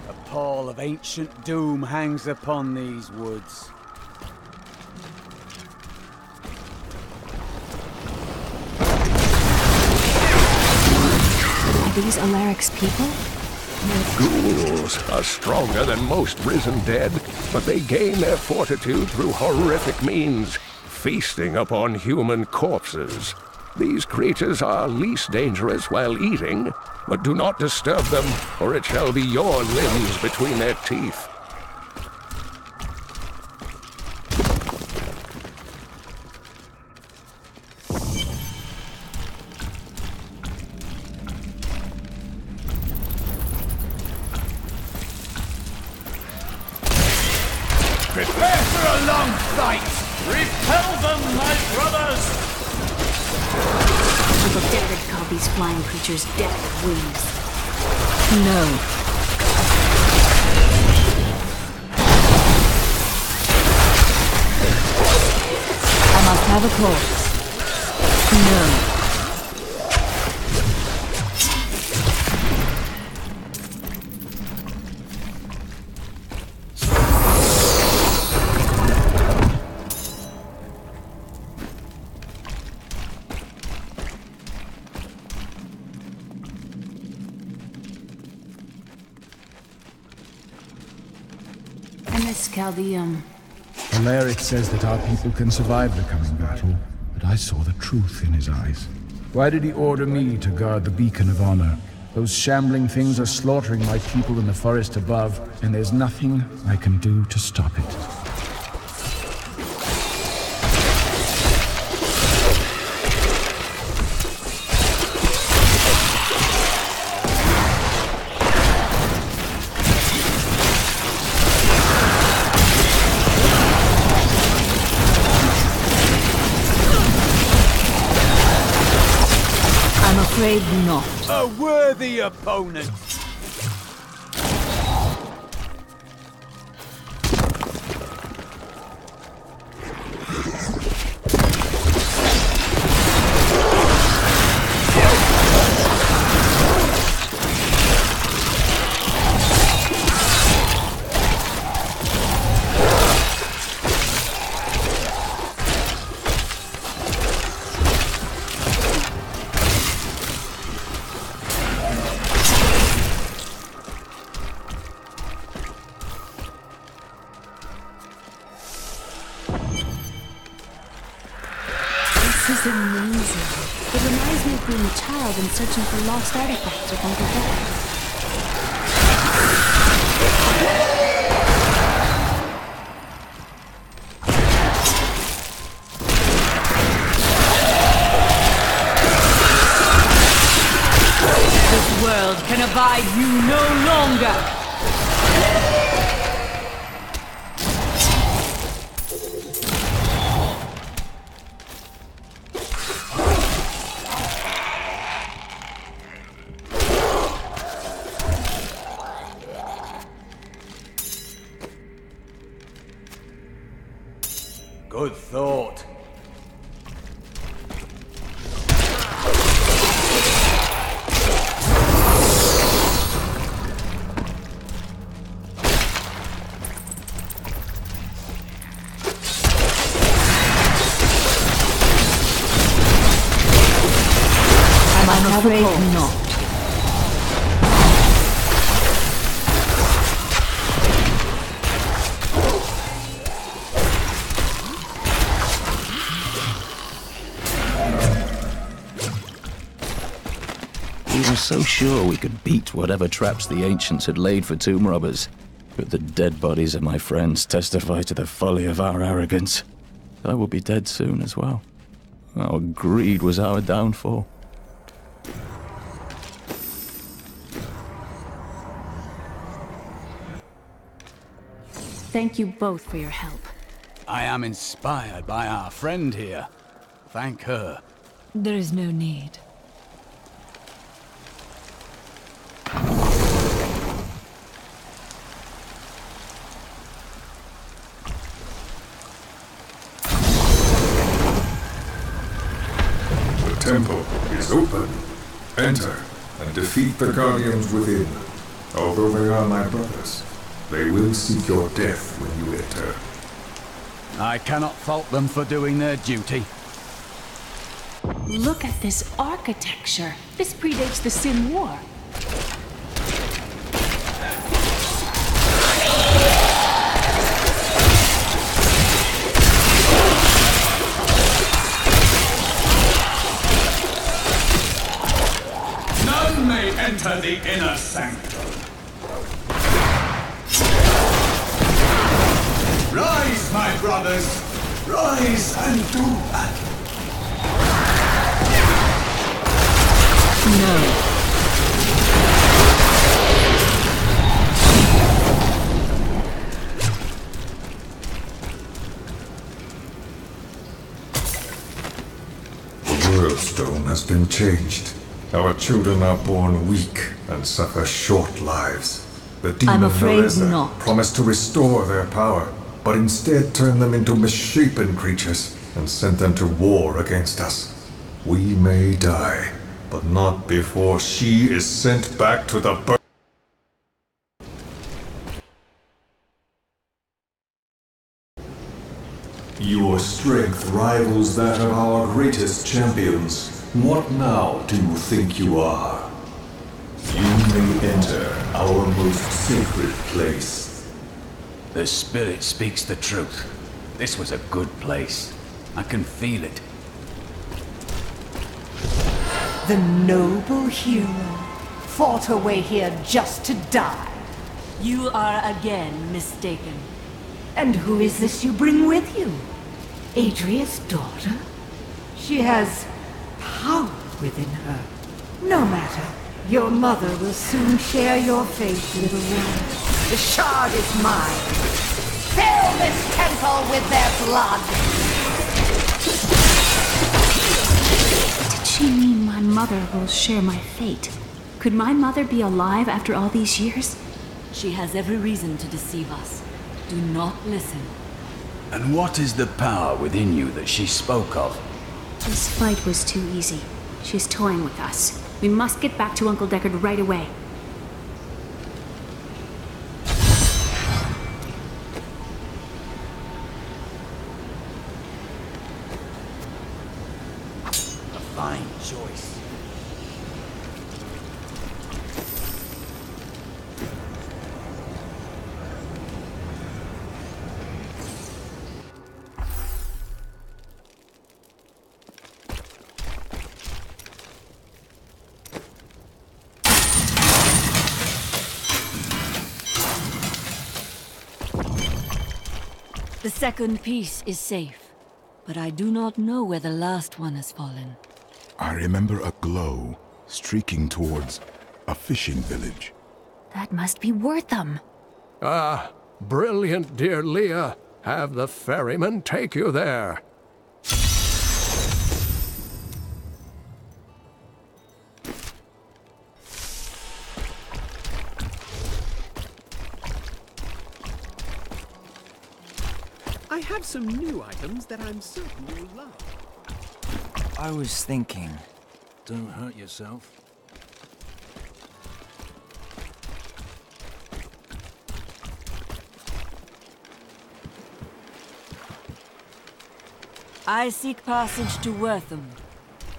A pall of ancient doom hangs upon these woods. These Alaric's people? Ghouls are stronger than most risen dead, but they gain their fortitude through horrific means, feasting upon human corpses. These creatures are least dangerous while eating, but do not disturb them, or it shall be your limbs between their teeth. Prepare for a long fight! Repel them, my brothers! Uncle Deckard called these flying creatures death with wings. No. I must have a corpse. No. Chaldeum. Alaric says that our people can survive the coming battle, but I saw the truth in his eyes. Why did he order me to guard the beacon of honor? Those shambling things are slaughtering my people in the forest above, and there's nothing I can do to stop it. Afraid not. A worthy opponent! This is amazing. It reminds me of being a child and searching for lost artifacts with Uncle Deckard. This world can abide you no longer! Good thought. I'm afraid not. We were so sure we could beat whatever traps the ancients had laid for tomb robbers. But the dead bodies of my friends testify to the folly of our arrogance. I will be dead soon as well. Our greed was our downfall. Thank you both for your help. I am inspired by our friend here. Thank her. There is no need. The temple is open. Enter and defeat the guardians within. Although they are my brothers, they will seek your death when you enter. I cannot fault them for doing their duty. Look at this architecture. This predates the Sin War. the inner sanctum. Rise, my brothers! Rise and do battle! No. The world stone has been changed. Our children are born weak and suffer short lives. The demon I'm afraid Nereza not. promised to restore their power, but instead turned them into misshapen creatures and sent them to war against us. We may die, but not before she is sent back to the birth. Your strength rivals that of our greatest champions. What now do you think you are? You may enter our most sacred place. The spirit speaks the truth. This was a good place. I can feel it. The noble hero fought her way here just to die. You are again mistaken. And who is this you bring with you? Adria's daughter? She has power within her. No matter. Your mother will soon share your fate, little one. The shard is mine. Fill this temple with their blood! Did she mean my mother will share my fate? Could my mother be alive after all these years? She has every reason to deceive us. Do not listen. And what is the power within you that she spoke of? This fight was too easy. She's toying with us. We must get back to Uncle Deckard right away. A fine choice. The second piece is safe, but I do not know where the last one has fallen. I remember a glow streaking towards a fishing village. That must be Wortham. Ah, brilliant, dear Leah. Have the ferryman take you there. I have some new items that I'm certain you'll love. I was thinking. Don't hurt yourself. I seek passage to Wortham.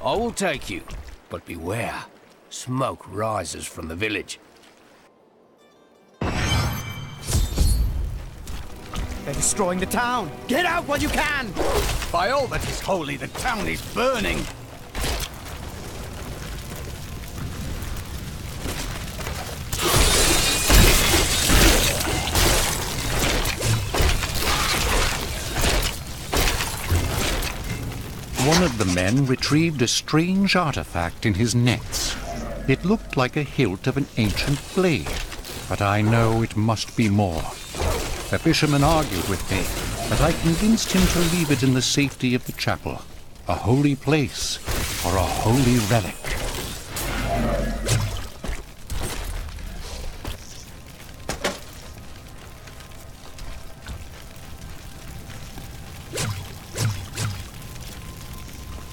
I will take you, but beware. Smoke rises from the village. They're destroying the town! Get out while you can! By all that is holy, the town is burning! One of the men retrieved a strange artifact in his nets. It looked like a hilt of an ancient blade, but I know it must be more. The fisherman argued with me, but I convinced him to leave it in the safety of the chapel, a holy place for a holy relic.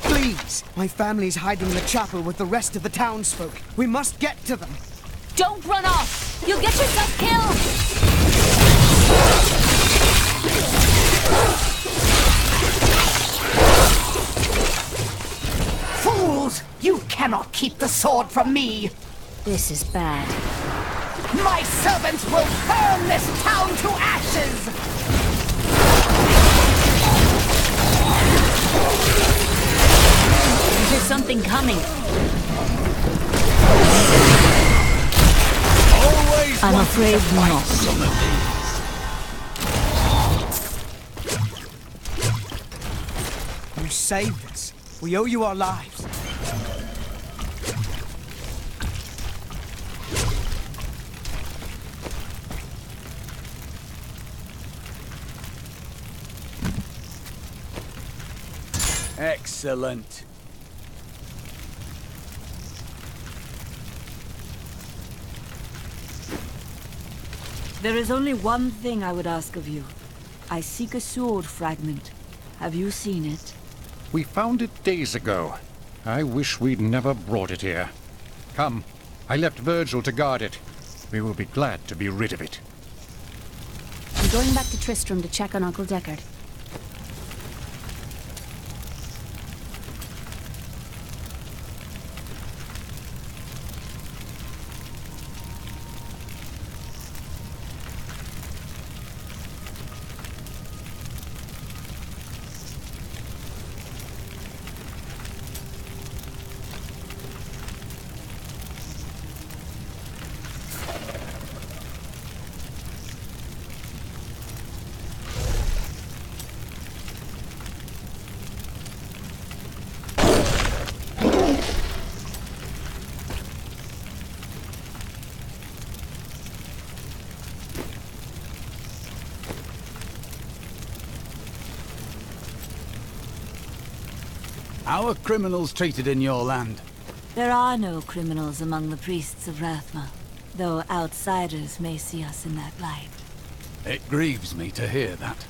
Please! My family's hiding in the chapel with the rest of the townsfolk. We must get to them! Don't run off! You'll get yourself killed! Fools! You cannot keep the sword from me! This is bad. My servants will burn this town to ashes! There's something coming. afraid not. Some of these. You saved us. We owe you our lives. Excellent. There is only one thing I would ask of you. I seek a sword fragment. Have you seen it? We found it days ago. I wish we'd never brought it here. Come, I left Virgil to guard it. We will be glad to be rid of it. I'm going back to Tristram to check on Uncle Deckard. How are criminals treated in your land? There are no criminals among the priests of Rathma, though outsiders may see us in that light. It grieves me to hear that.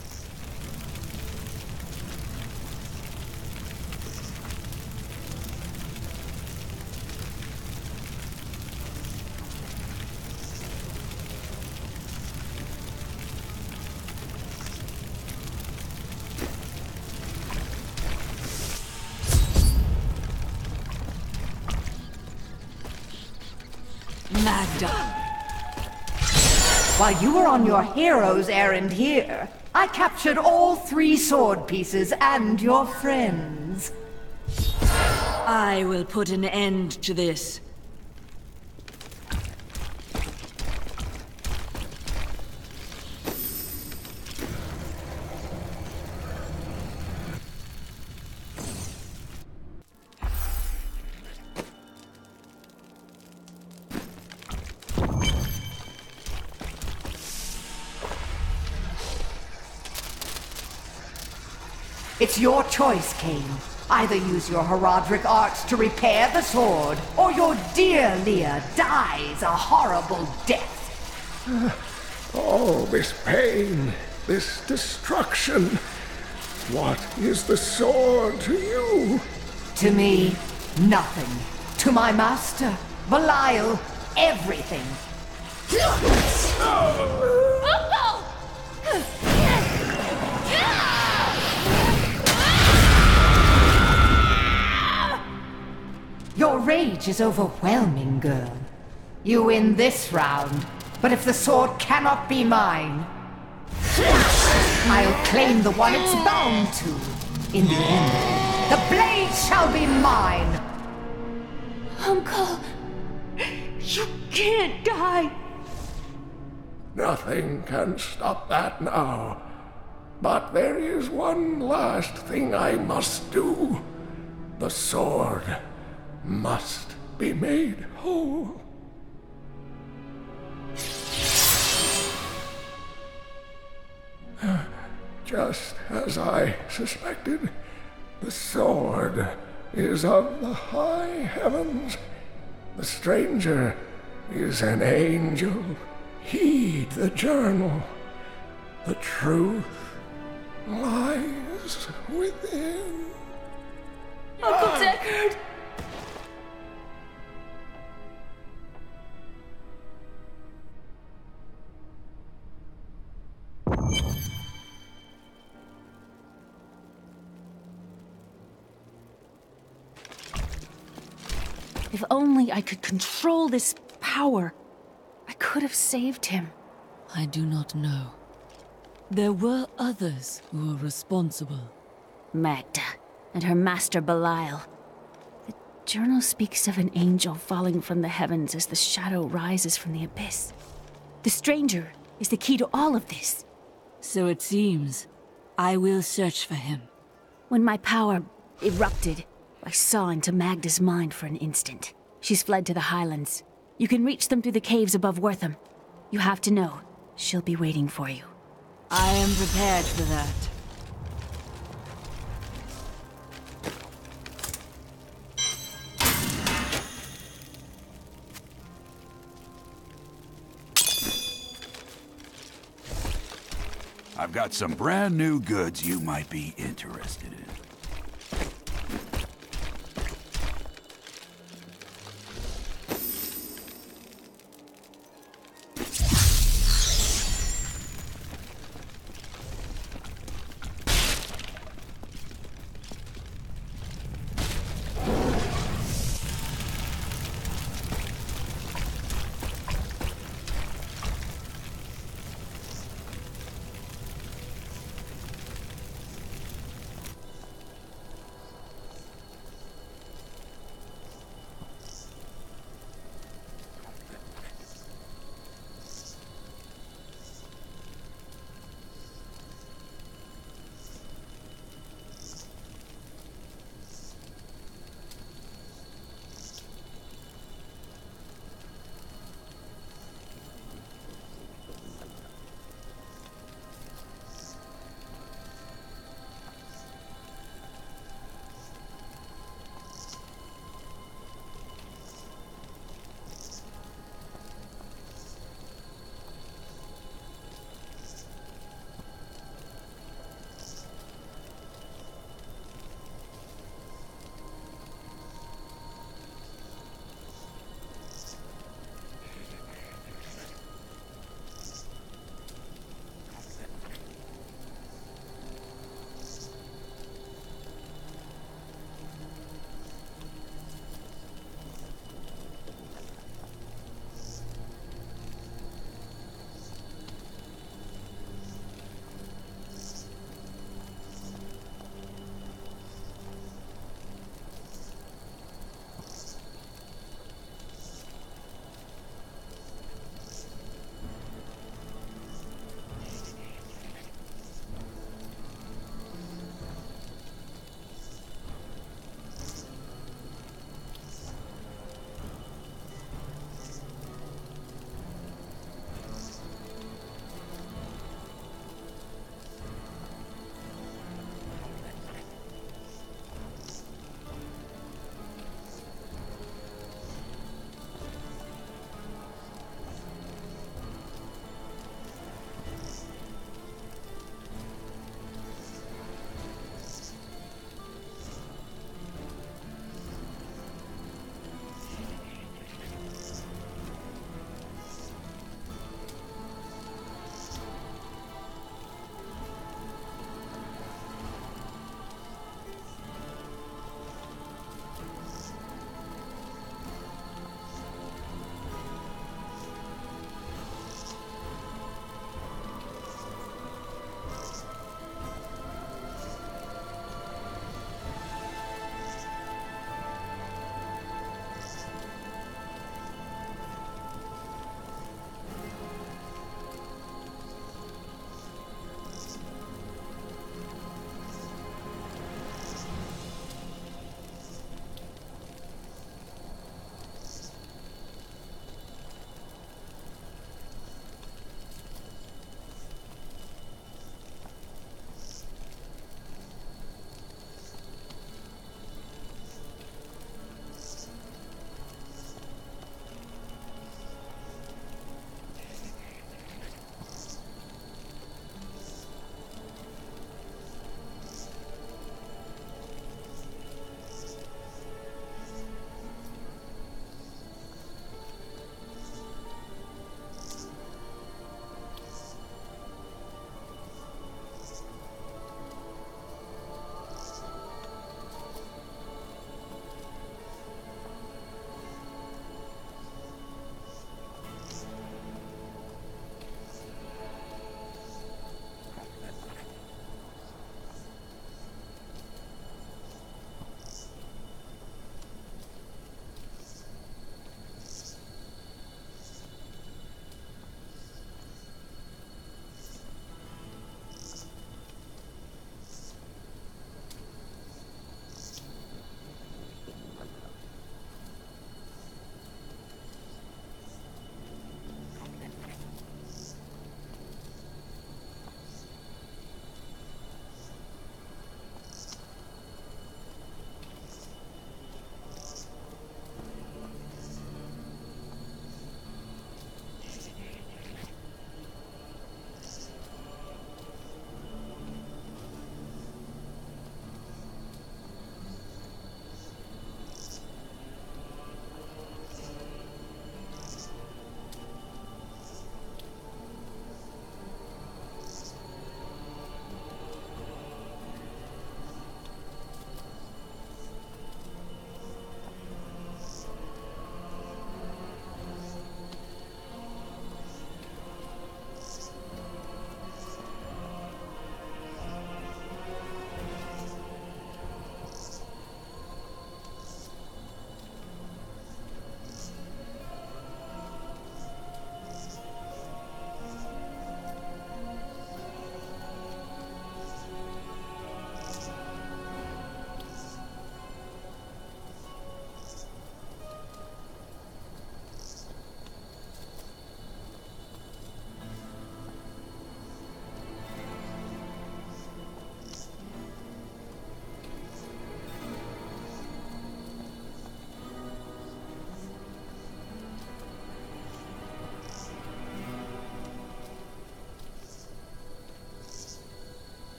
Magda. While you were on your hero's errand here, I captured all 3 sword pieces and your friends. I will put an end to this. It's your choice, Cain. Either use your heraldric arts to repair the sword, or your dear Leah dies a horrible death. All this pain, this destruction. What is the sword to you? To me, nothing. To my master, Belial, everything. Your rage is overwhelming, girl. You win this round, but if the sword cannot be mine, I'll claim the one it's bound to. In the end, the blade shall be mine! Uncle, you can't die. Nothing can stop that now. But there is one last thing I must do. The sword must be made whole. Just as I suspected, the sword is of the high heavens. The stranger is an angel. Heed the journal. The truth lies within. Uncle Deckard! If only I could control this power, I could have saved him. I do not know. There were others who were responsible. Magda and her master Belial. The journal speaks of an angel falling from the heavens as the shadow rises from the abyss. The stranger is the key to all of this. So it seems. I will search for him. When my power erupted, I saw into Magda's mind for an instant. She's fled to the Highlands. You can reach them through the caves above Wortham. You have to know, she'll be waiting for you. I am prepared for that. I've got some brand new goods you might be interested in.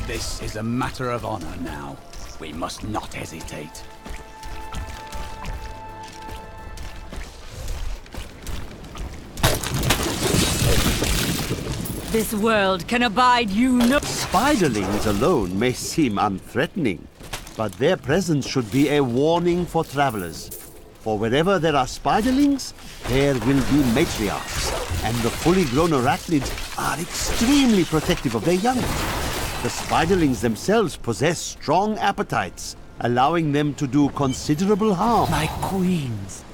This is a matter of honor now. We must not hesitate. This world can abide you no— Spiderlings alone may seem unthreatening, but their presence should be a warning for travelers. For wherever there are spiderlings, there will be matriarchs, and the fully grown arachnids are extremely protective of their young. The spiderlings themselves possess strong appetites, allowing them to do considerable harm. My queens.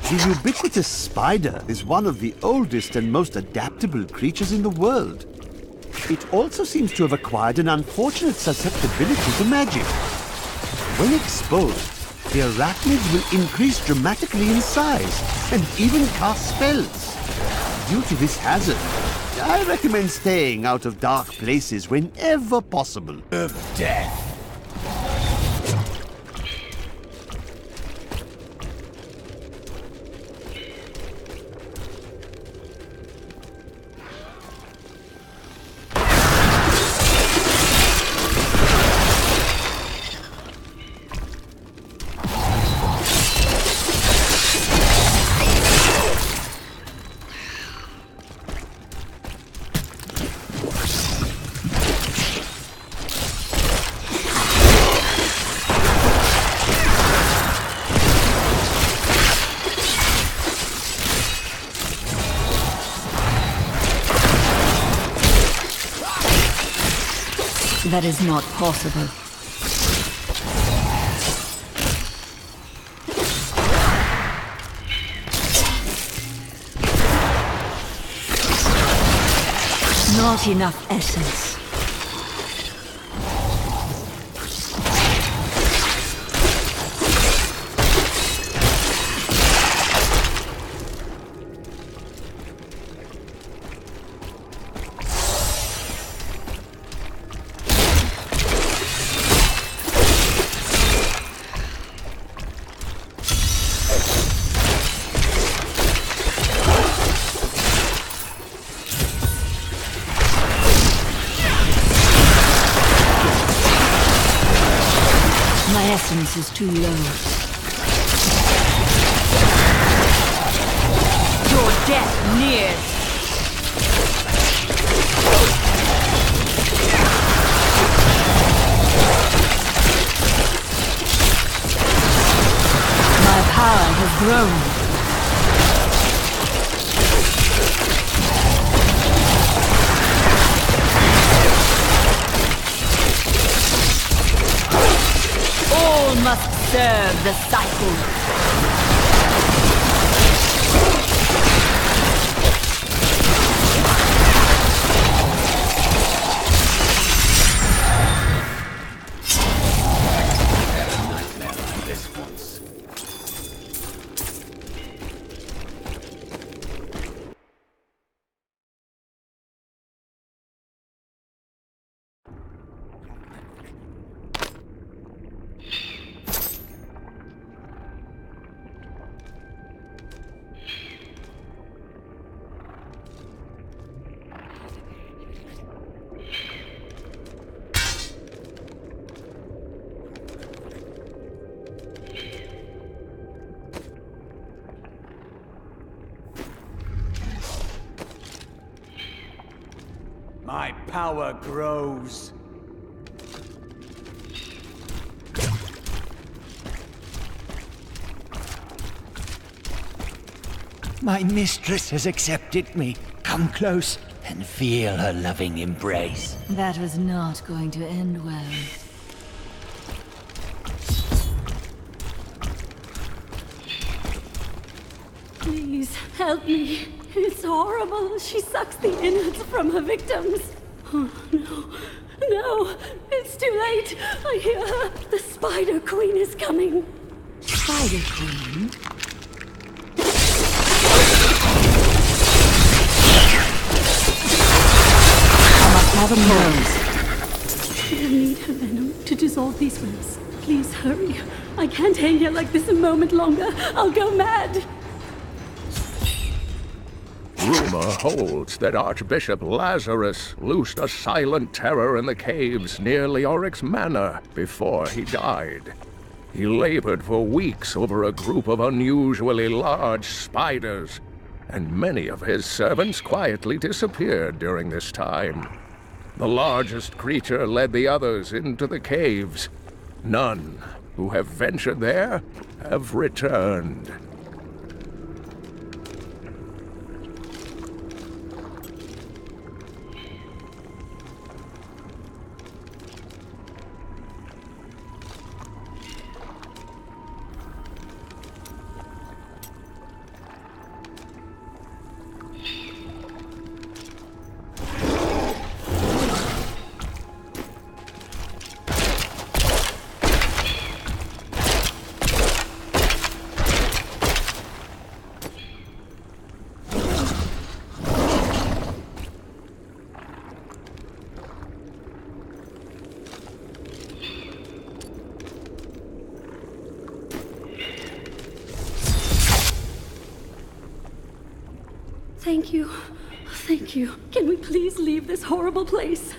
The ubiquitous spider is one of the oldest and most adaptable creatures in the world. It also seems to have acquired an unfortunate susceptibility to magic. When exposed, the arachnids will increase dramatically in size and even cast spells. Due to this hazard, I recommend staying out of dark places whenever possible. Of death. That is not possible. Not enough essence. My essence is too low. Your death nears. My power has grown. All must serve the cycle. My power grows. My mistress has accepted me. Come close and feel her loving embrace. That was not going to end well. Please, help me. It's horrible. She sucks the innards from her victims. Oh, no. No, it's too late. I hear her. The Spider Queen is coming. Spider Queen? I must have a nose. I need her venom to dissolve these webs. Please hurry. I can't hang here like this a moment longer. I'll go mad. Rumor holds that Archbishop Lazarus loosed a silent terror in the caves near Leoric's manor before he died. He labored for weeks over a group of unusually large spiders, and many of his servants quietly disappeared during this time. The largest creature led the others into the caves. None who have ventured there have returned. Thank you. Thank you. Can we please leave this horrible place?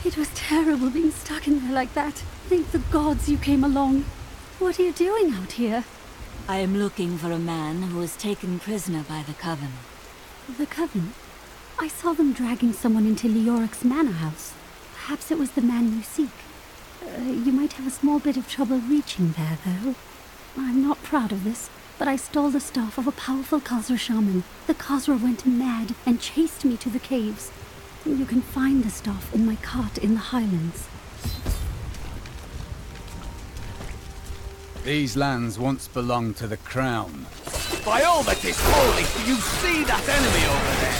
It was terrible being stuck in there like that. Thank the gods you came along. What are you doing out here? I am looking for a man who was taken prisoner by the Coven. The Coven? I saw them dragging someone into Leoric's manor house. Perhaps it was the man you seek. You might have a small bit of trouble reaching there, though. I'm not proud of this, but I stole the staff of a powerful Khazra shaman. The Khazra went mad and chased me to the caves. You can find the staff in my cart in the Highlands. These lands once belonged to the Crown. By all that is holy, do you see that enemy over there?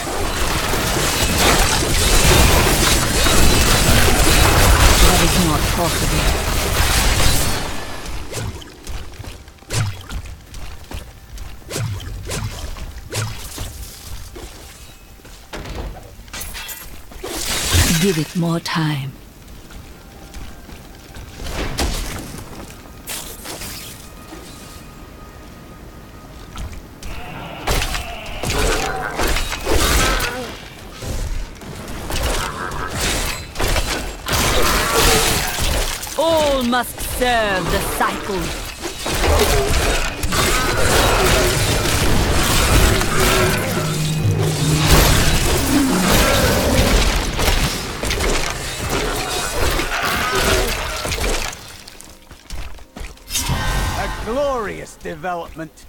That is not possible. Give it more time. All must serve the cycle. A glorious development.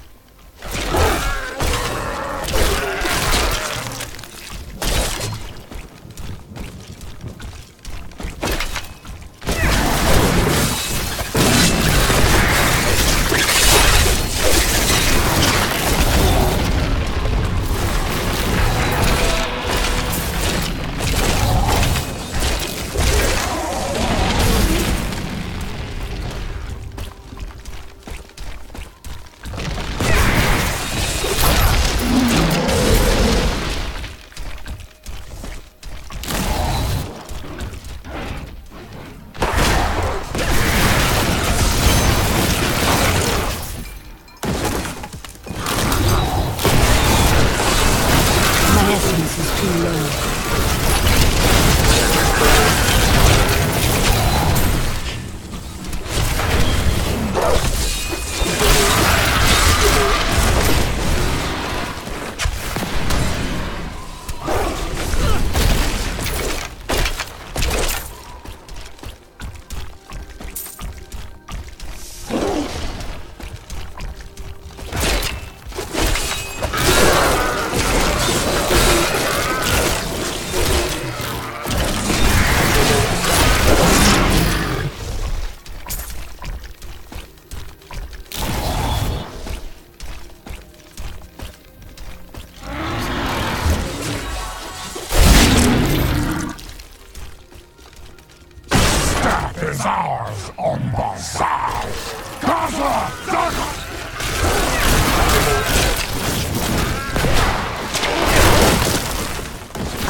Is ours on the side. Khazra,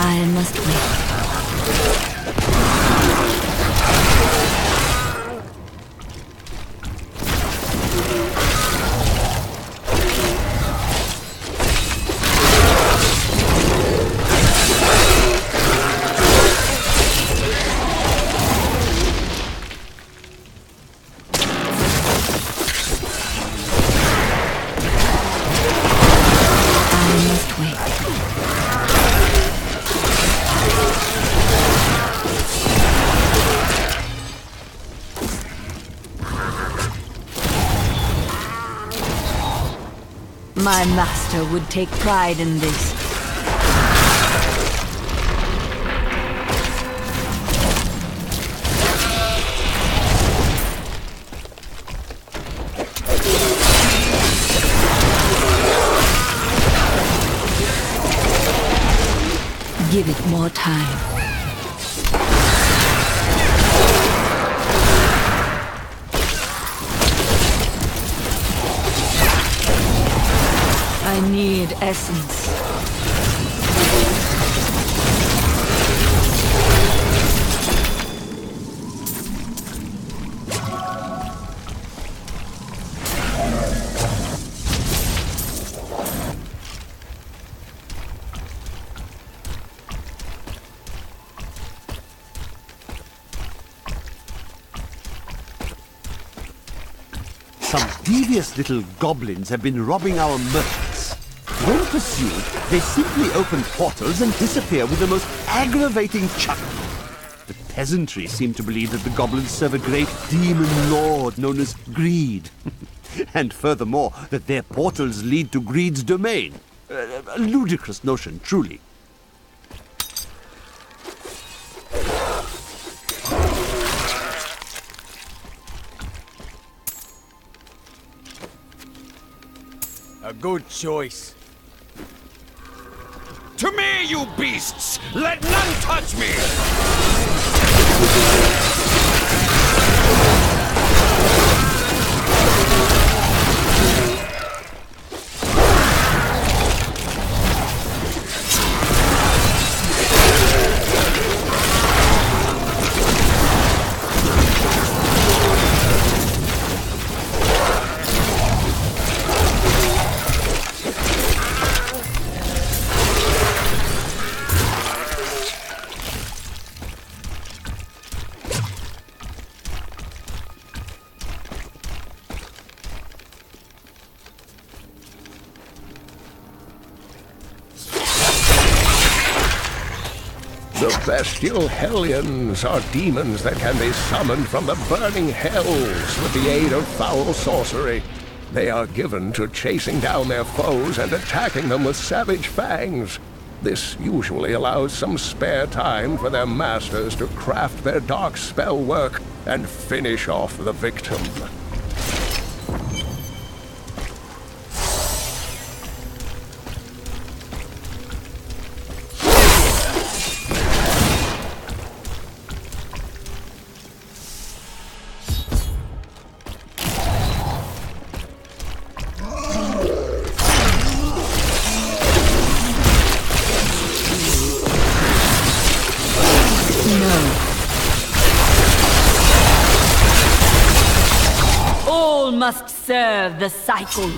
I must wait. My master would take pride in this. Give it more time. I need essence. Some devious little goblins have been robbing our merchants. When pursued, they simply open portals and disappear with the most aggravating chuckle. The peasantry seem to believe that the goblins serve a great demon lord known as Greed. And furthermore, that their portals lead to Greed's domain. A ludicrous notion, truly. A good choice. To me, you beasts! Let none touch me! The bestial hellions are demons that can be summoned from the burning hells with the aid of foul sorcery. They are given to chasing down their foes and attacking them with savage fangs. This usually allows some spare time for their masters to craft their dark spell work and finish off the victim. All must serve the cycle.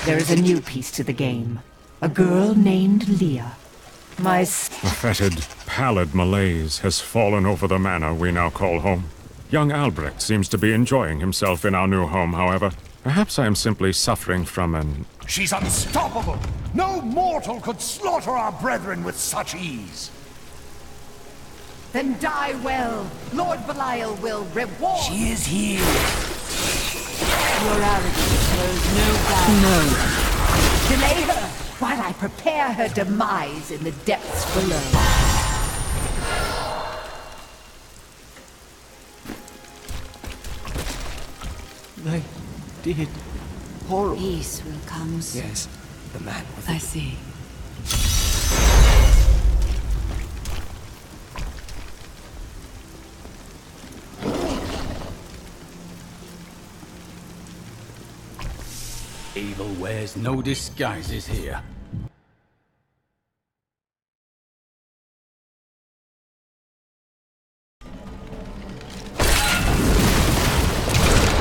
There is a new piece to the game. A girl named Leah. A fetid, pallid malaise has fallen over the manor we now call home. Young Albrecht seems to be enjoying himself in our new home, however. Perhaps I am simply suffering from an... She's unstoppable! No mortal could slaughter our brethren with such ease! Then die well. Lord Belial will reward. She is here. Your arrogance knows no bounds. No. Delay her while I prepare her demise in the depths below. They did. Horrible. Peace will come soon. Yes, the man with I see. Evil wears no disguises here.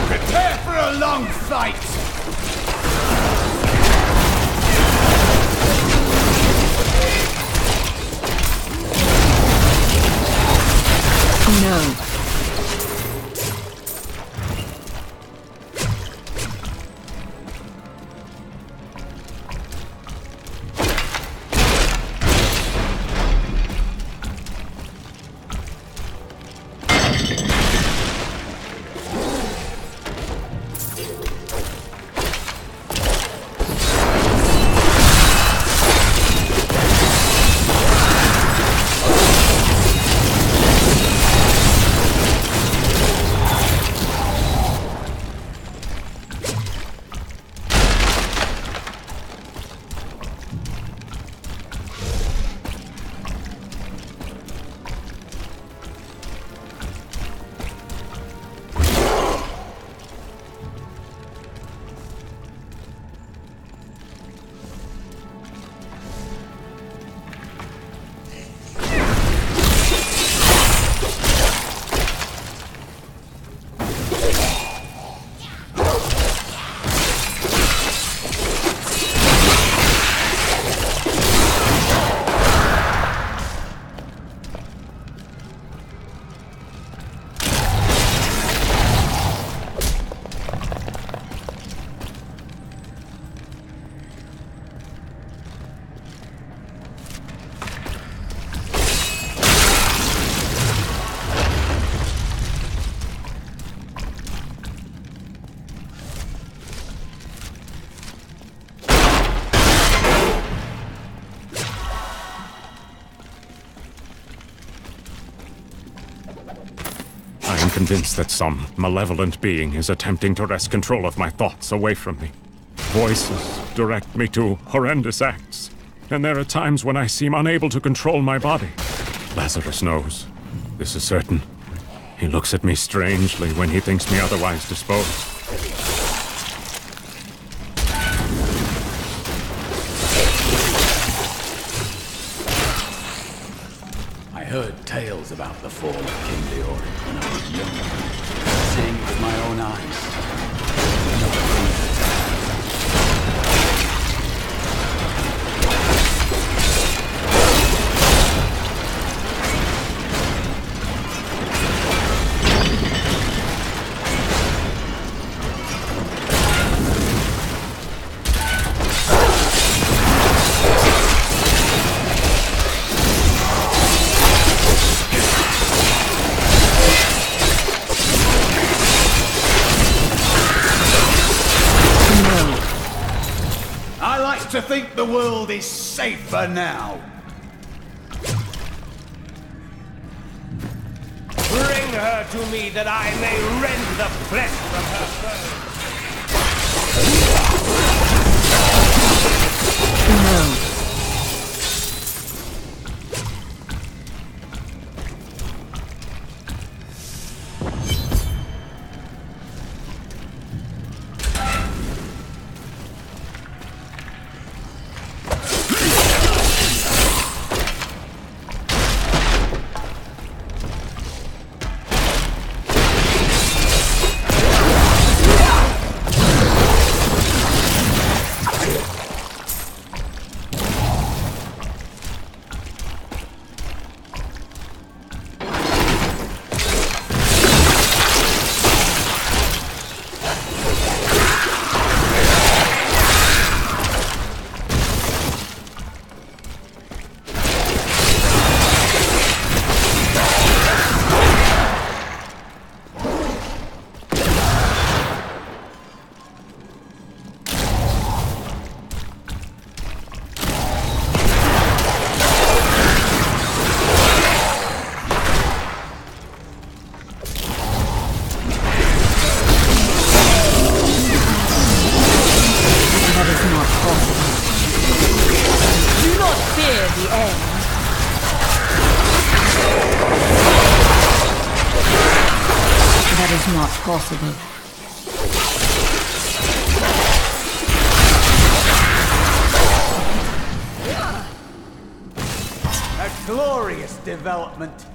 Prepare for a long fight! No. I am convinced that some malevolent being is attempting to wrest control of my thoughts away from me. Voices direct me to horrendous acts, and there are times when I seem unable to control my body. Lazarus knows. This is certain. He looks at me strangely when he thinks me otherwise disposed. I heard tales about the fall of King Leoric when I was younger. Seeing it with my own eyes. To think the world is safer now. Bring her to me that I may rend the flesh from her bones. No. That is not possible. Glorious development.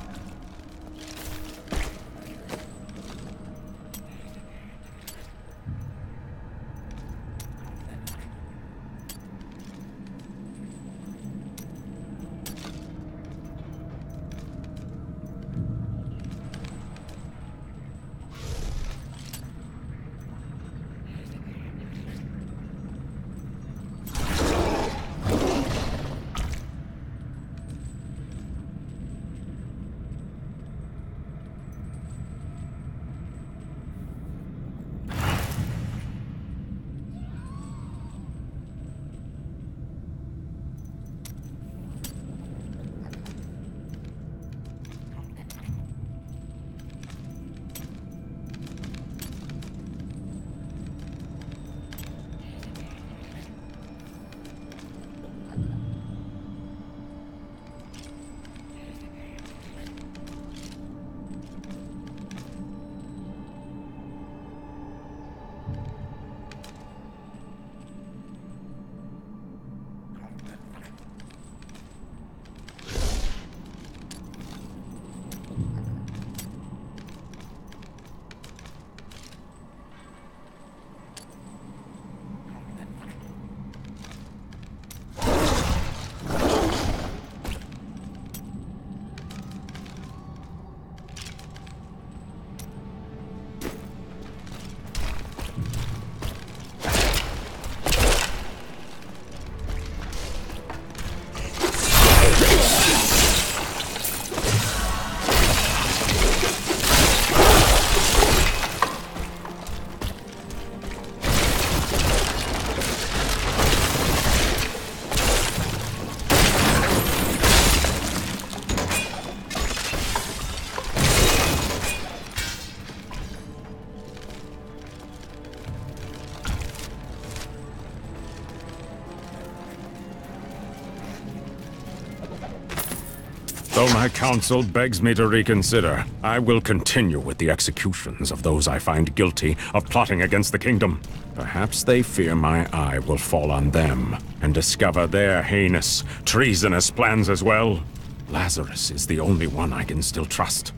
Though my counsel begs me to reconsider, I will continue with the executions of those I find guilty of plotting against the kingdom. Perhaps they fear my eye will fall on them and discover their heinous, treasonous plans as well. Lazarus is the only one I can still trust.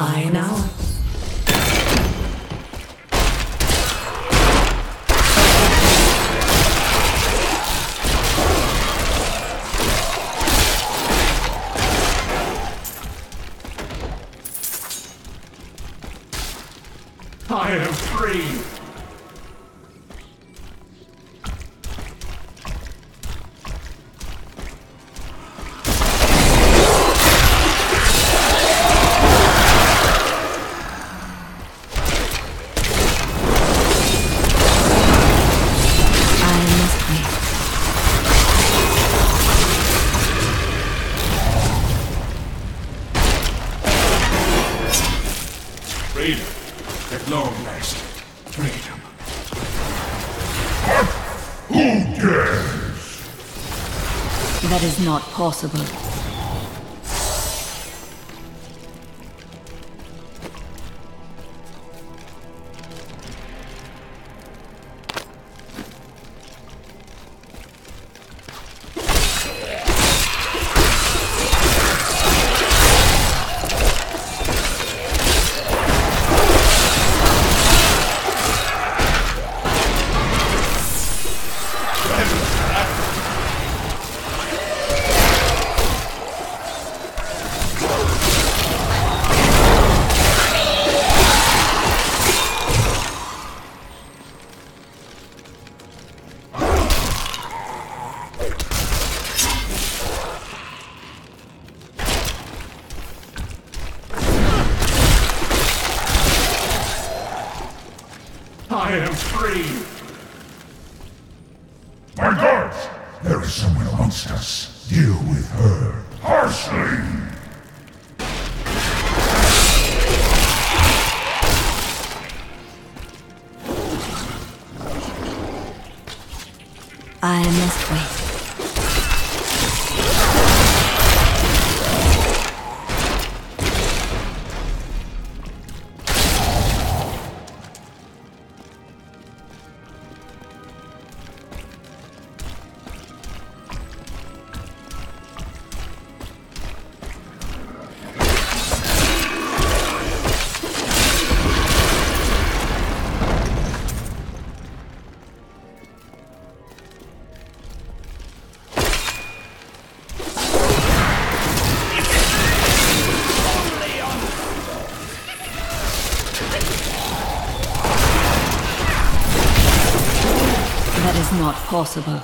An hour. I am free! At long last, freedom. But who dares? That is not possible. I am free! My guards! There is someone amongst us. Deal with her harshly! I must wait. That is not possible.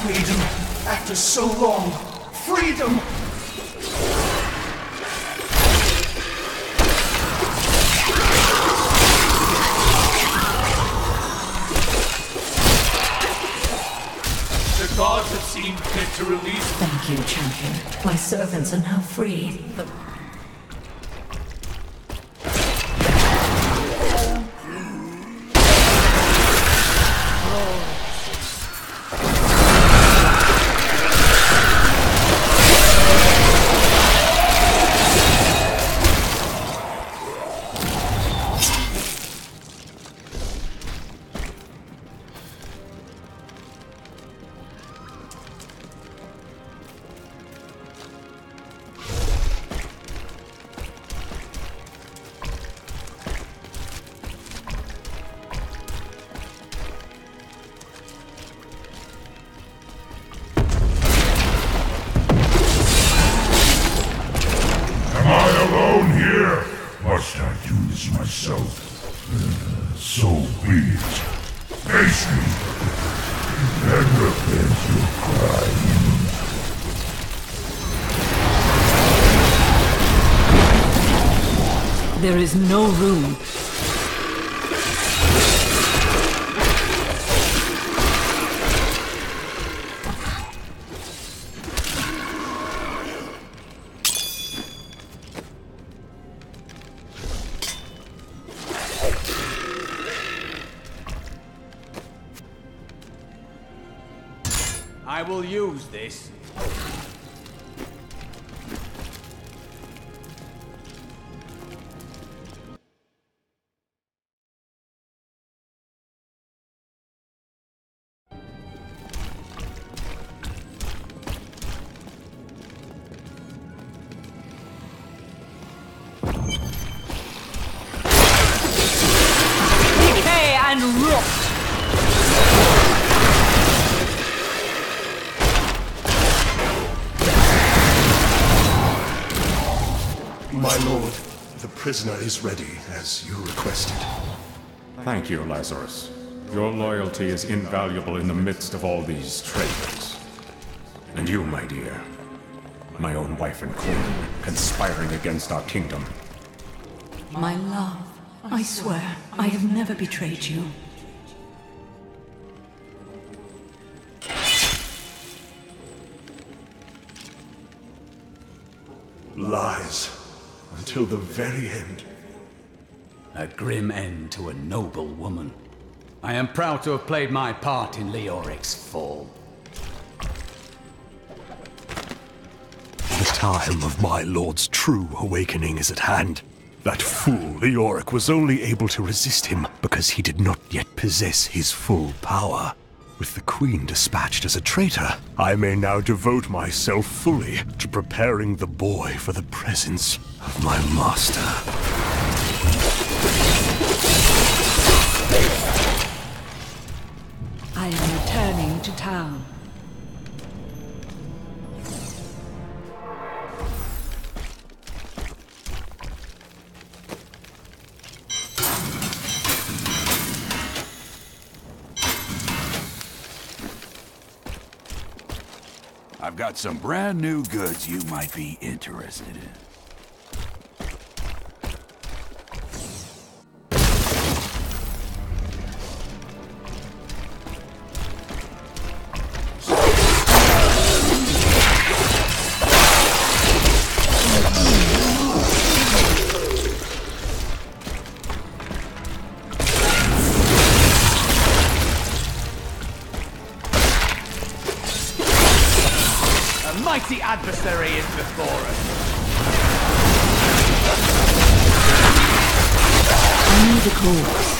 Freedom! After so long! Freedom! The gods have seen fit to release. Thank you, champion. My servants are now free. Must I do this myself? So be it. Face me, and repent your crime. There is no room. I will use this. Decay and rot! My lord, the prisoner is ready, as you requested. Thank you, Lazarus. Your loyalty is invaluable in the midst of all these traitors. And you, my dear, my own wife and queen, conspiring against our kingdom. My love, I swear, I have never betrayed you. lies. Until the very end. A grim end to a noble woman. I am proud to have played my part in Leoric's fall. The time of my lord's true awakening is at hand. That fool Leoric was only able to resist him because he did not yet possess his full power. With the Queen dispatched as a traitor, I may now devote myself fully to preparing the boy for the presence of my master. I am returning to town. I've got some brand new goods you might be interested in. Mighty adversary is before us. I need a corpse.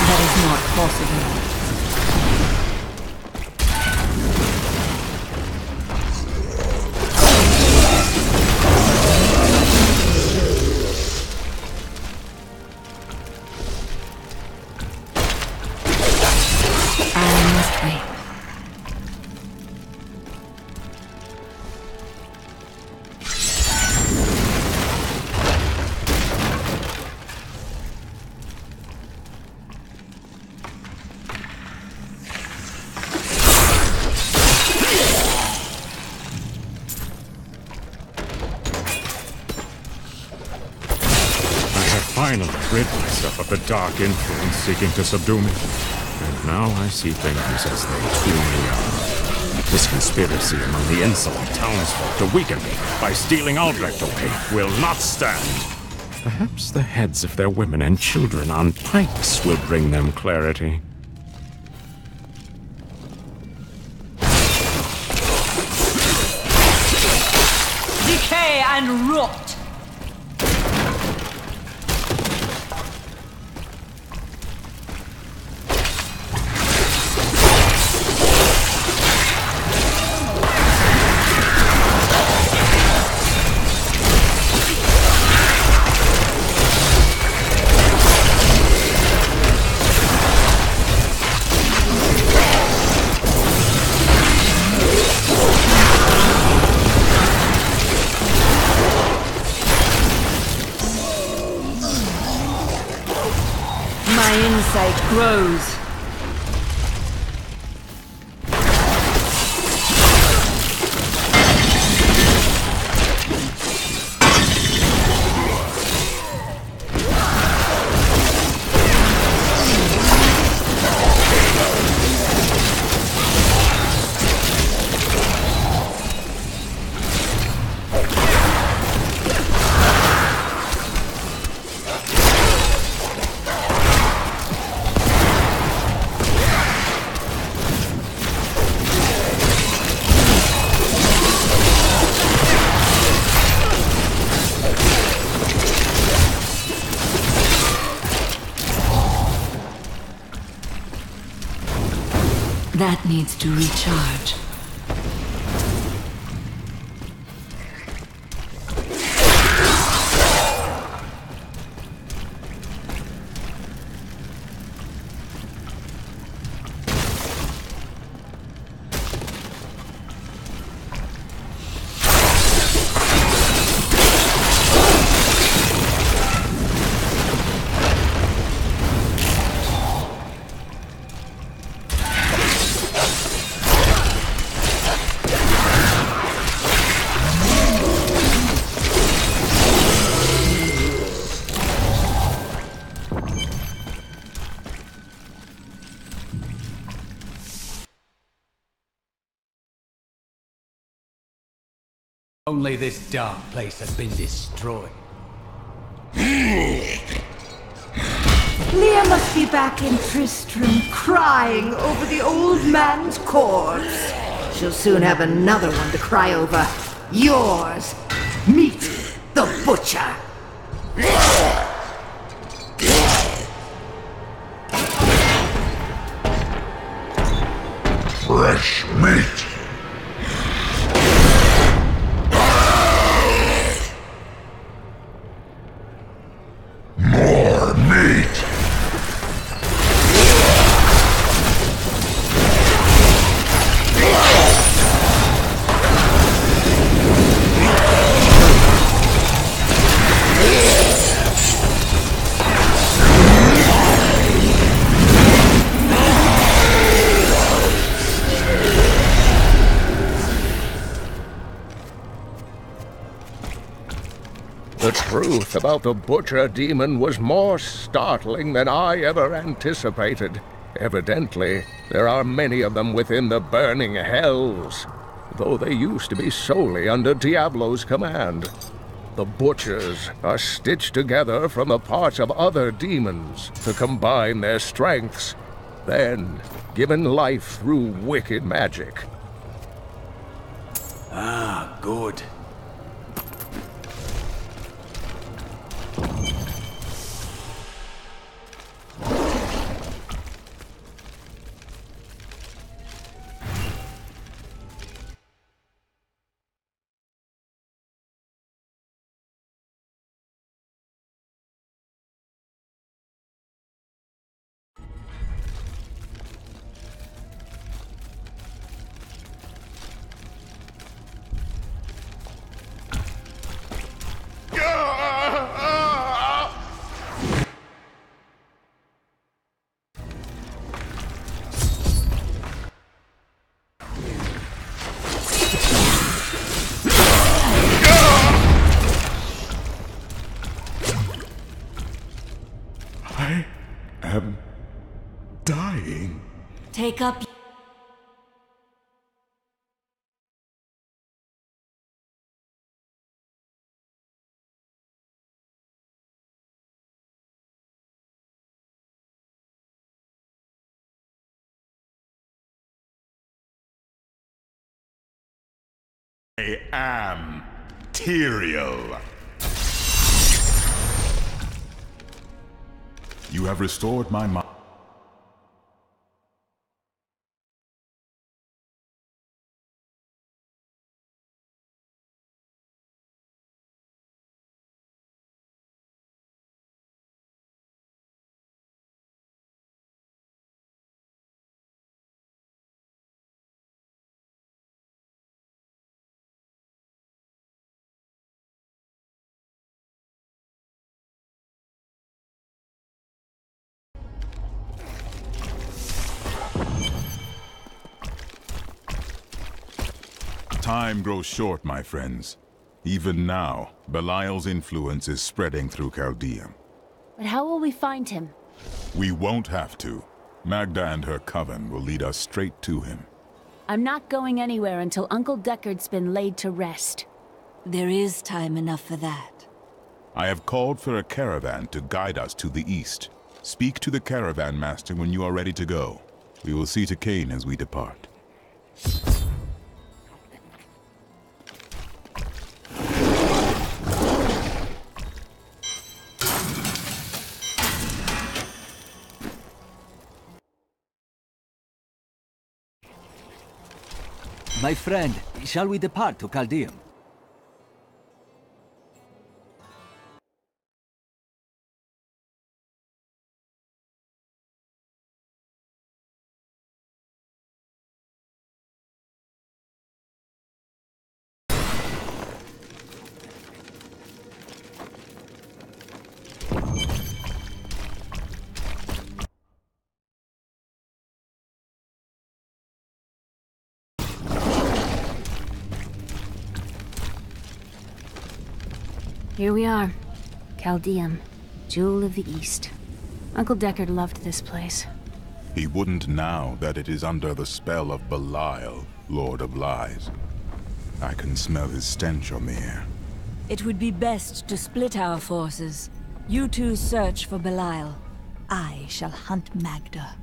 That is not possible. I must wait. Finally rid myself of the dark influence seeking to subdue me. And now I see things as they truly are. This conspiracy among the insolent townsfolk to weaken me by stealing Albrecht away will not stand. Perhaps the heads of their women and children on pikes will bring them clarity. Decay and rot! My insight grows. That needs to recharge. Only this dark place has been destroyed. Leah must be back in Tristram, crying over the old man's corpse. She'll soon have another one to cry over. Yours. Meet the butcher. Fresh meat! More meat! The truth about the Butcher Demon was more startling than I ever anticipated. Evidently, there are many of them within the burning hells, though they used to be solely under Diablo's command. The Butchers are stitched together from the parts of other demons to combine their strengths, then given life through wicked magic. Ah, good. I am dying. Take up. I am Tyrael. You have restored my mind. Time grows short, my friends. Even now, Belial's influence is spreading through Chaldeum. But how will we find him? We won't have to. Magda and her coven will lead us straight to him. I'm not going anywhere until Uncle Deckard's been laid to rest. There is time enough for that. I have called for a caravan to guide us to the east. Speak to the caravan master when you are ready to go. We will see to Cain as we depart. My friend, shall we depart to Chaldeum? Here we are. Chaldeum, Jewel of the East. Uncle Deckard loved this place. He wouldn't now that it is under the spell of Belial, Lord of Lies. I can smell his stench on the air. It would be best to split our forces. You two search for Belial. I shall hunt Magda.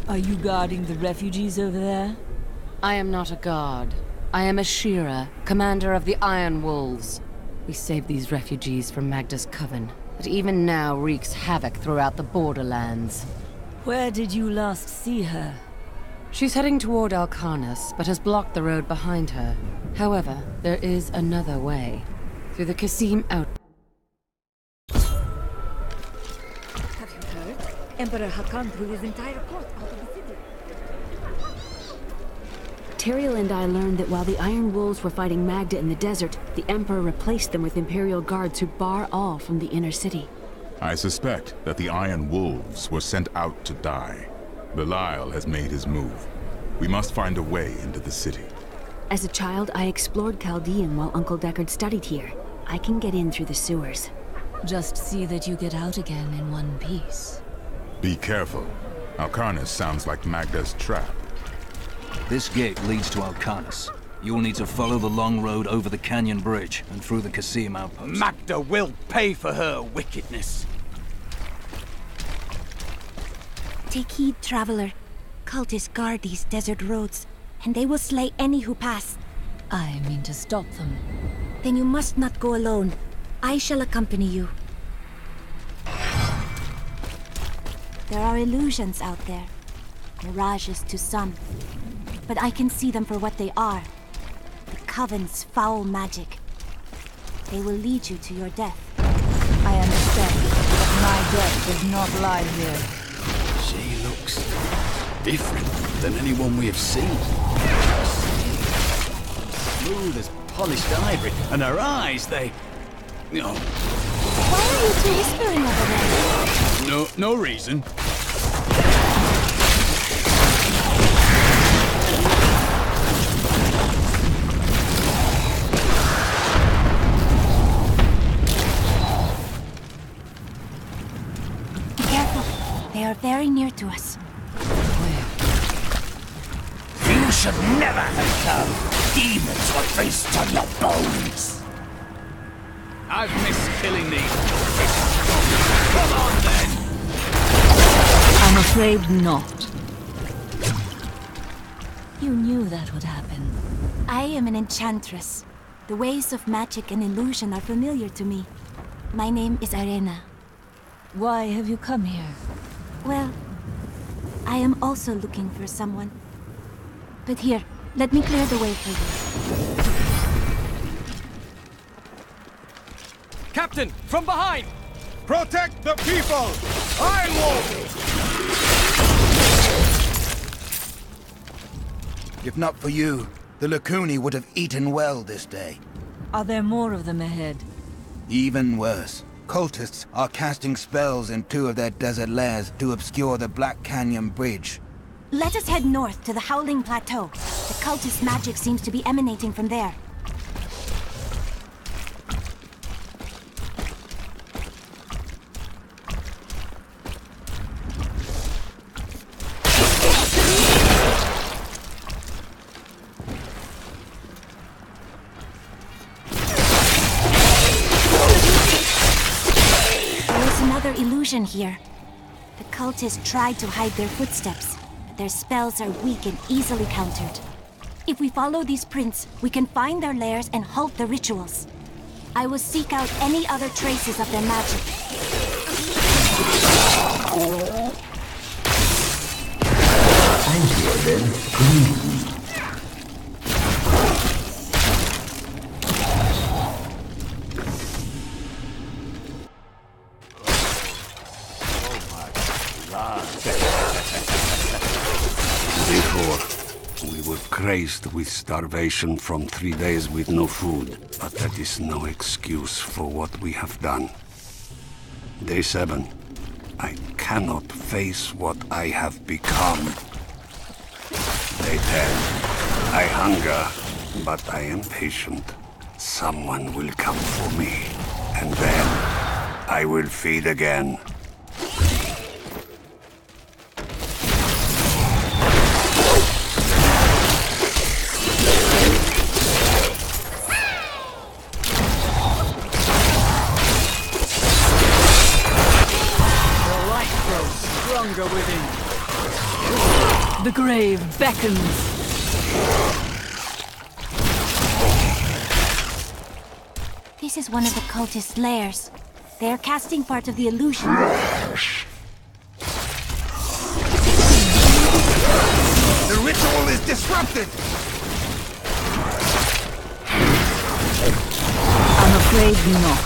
Are you guarding the refugees over there? I am not a guard. I am a Shira, commander of the Iron Wolves. We saved these refugees from Magda's coven, that even now wreaks havoc throughout the borderlands. Where did you last see her? She's heading toward Alcarnus, but has blocked the road behind her. However, there is another way. Through the Kasim out. Have you heard? Emperor Hakan threw his entire court out of the city. Tyrael and I learned that while the Iron Wolves were fighting Magda in the desert, the Emperor replaced them with Imperial guards who bar all from the inner city. I suspect that the Iron Wolves were sent out to die. Belial has made his move. We must find a way into the city. As a child, I explored Chaldean while Uncle Deckard studied here. I can get in through the sewers. Just see that you get out again in one piece. Be careful. Alcarnus sounds like Magda's trap. This gate leads to Alcarnus. You'll need to follow the long road over the canyon bridge and through the Kasim outpost. Magda will pay for her wickedness. Take heed, traveler. Cultists guard these desert roads, and they will slay any who pass. I mean to stop them. Then you must not go alone. I shall accompany you. There are illusions out there. Mirages to some. But I can see them for what they are. The Coven's foul magic. They will lead you to your death. I understand, but my death does not lie here. She looks different than anyone we have seen. Smooth as polished ivory, and her eyes, they... Oh. Why are you two whispering over there? No reason. Be careful. They are very near to us. You should never have come. Demons will feast on your bones. I've missed killing these. Come on, then! I'm afraid not. You knew that would happen. I am an enchantress. The ways of magic and illusion are familiar to me. My name is Arena. Why have you come here? Well, I am also looking for someone. But here, let me clear the way for you. Captain, from behind! Protect the people! Iron Wolf! If not for you, the Lacuni would have eaten well this day. Are there more of them ahead? Even worse. Cultists are casting spells in 2 of their desert lairs to obscure the Black Canyon Bridge. Let us head north to the Howling Plateau. The cultist magic seems to be emanating from there. Illusion here. The cultists tried to hide their footsteps, but their spells are weak and easily countered. If we follow these prints, we can find their lairs and halt the rituals. I will seek out any other traces of their magic. I'm here then. Before, we were crazed with starvation from 3 days with no food, but that is no excuse for what we have done. Day 7. I cannot face what I have become. Day 10. I hunger, but I am patient. Someone will come for me, and then I will feed again. Within. The grave beckons. This is one of the cultist's lairs. They are casting part of the illusion. The ritual is disrupted! I'm afraid not.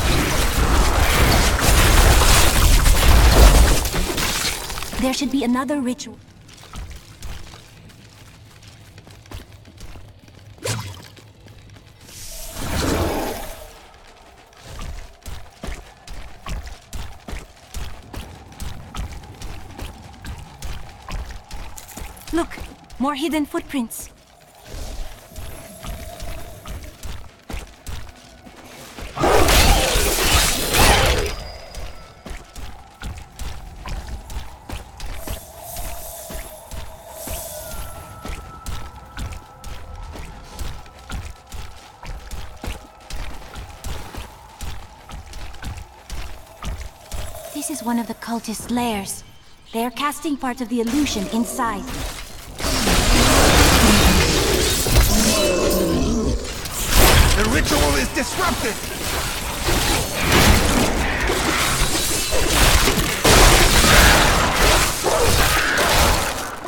There should be another ritual. Look, more hidden footprints. This is one of the cultist's lairs. They are casting part of the illusion inside. The ritual is disrupted!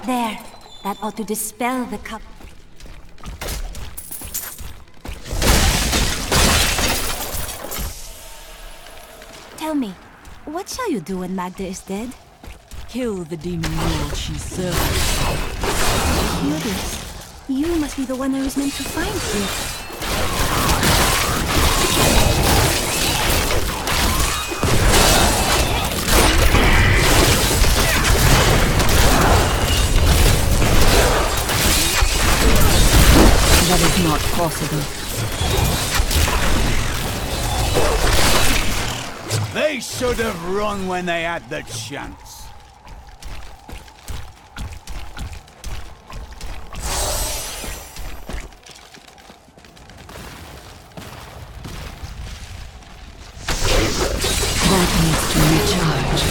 There. That ought to dispel the cup. Tell me, what shall you do when Magda is dead? Kill the demon lord she serves. Curious. You must be the one I was meant to find here. That is not possible. They should have run when they had the chance. That needs to recharge.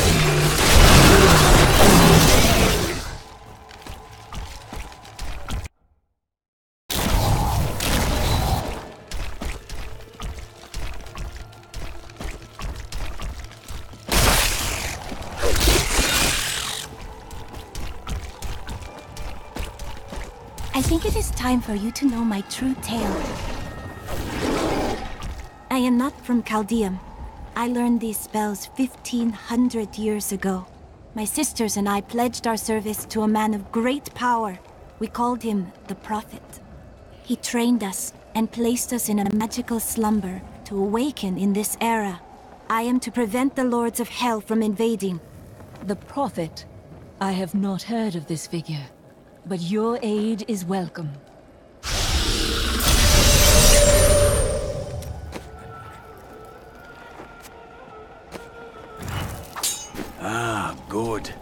I think it is time for you to know my true tale. I am not from Chaldeum. I learned these spells 1,500 years ago. My sisters and I pledged our service to a man of great power. We called him the Prophet. He trained us and placed us in a magical slumber to awaken in this era. I am to prevent the Lords of Hell from invading. The Prophet? I have not heard of this figure, but your aid is welcome. Ah, good.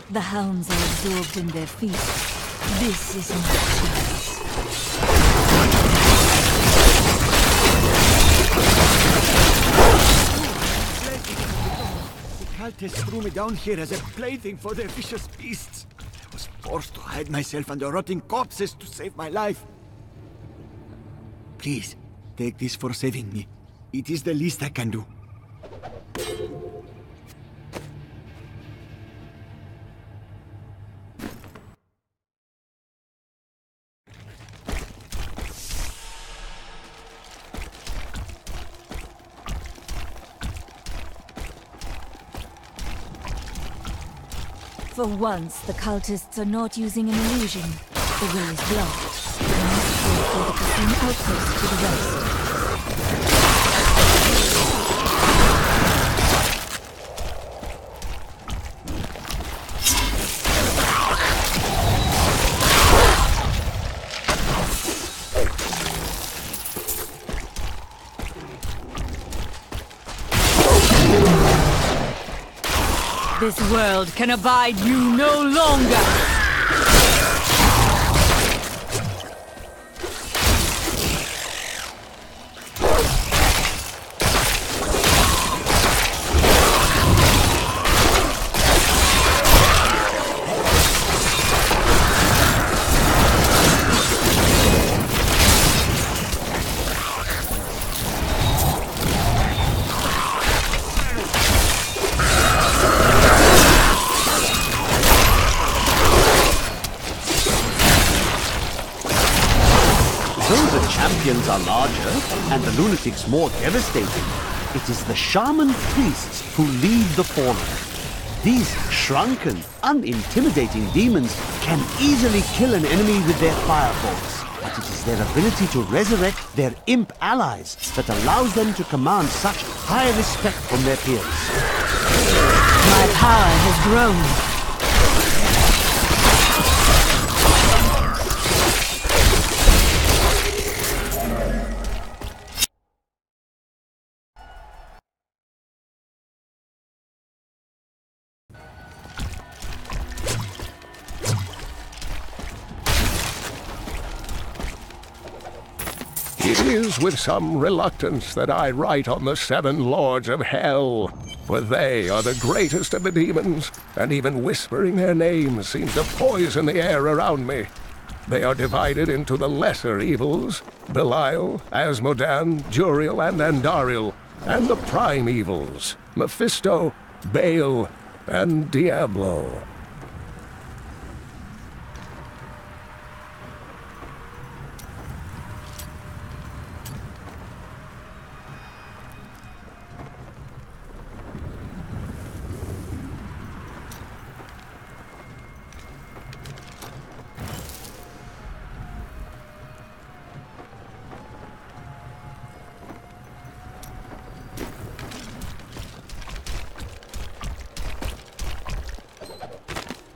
The hounds are absorbed in their feast. This is my chance. The cultists threw me down here as a plaything for their vicious beasts. I was forced to hide myself under rotting corpses to save my life. Please, take this for saving me. It is the least I can do. For once, the cultists are not using an illusion. The way is blocked. We must wait for the casino outpost to the west. This world can abide you no longer! Champions are larger, and the lunatics more devastating. It is the shaman priests who lead the fallen. These shrunken, unintimidating demons can easily kill an enemy with their fireballs, but it is their ability to resurrect their imp allies that allows them to command such high respect from their peers. My power has grown. It is with some reluctance that I write on the 7 Lords of Hell, for they are the greatest of the demons, and even whispering their names seems to poison the air around me. They are divided into the lesser evils, Belial, Asmodan, Juriel, and Andariel, and the prime evils, Mephisto, Baal, and Diablo.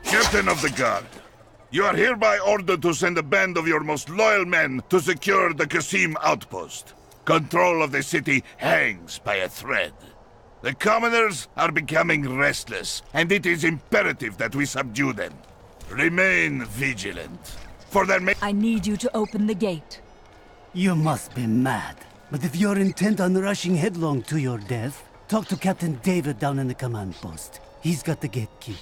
Captain of the Guard, you are hereby ordered to send a band of your most loyal men to secure the Qasim outpost. Control of the city hangs by a thread. The commoners are becoming restless, and it is imperative that we subdue them. Remain vigilant. For their I need you to open the gate. You must be mad. But if you're intent on rushing headlong to your death, talk to Captain David down in the command post. He's got the gate key.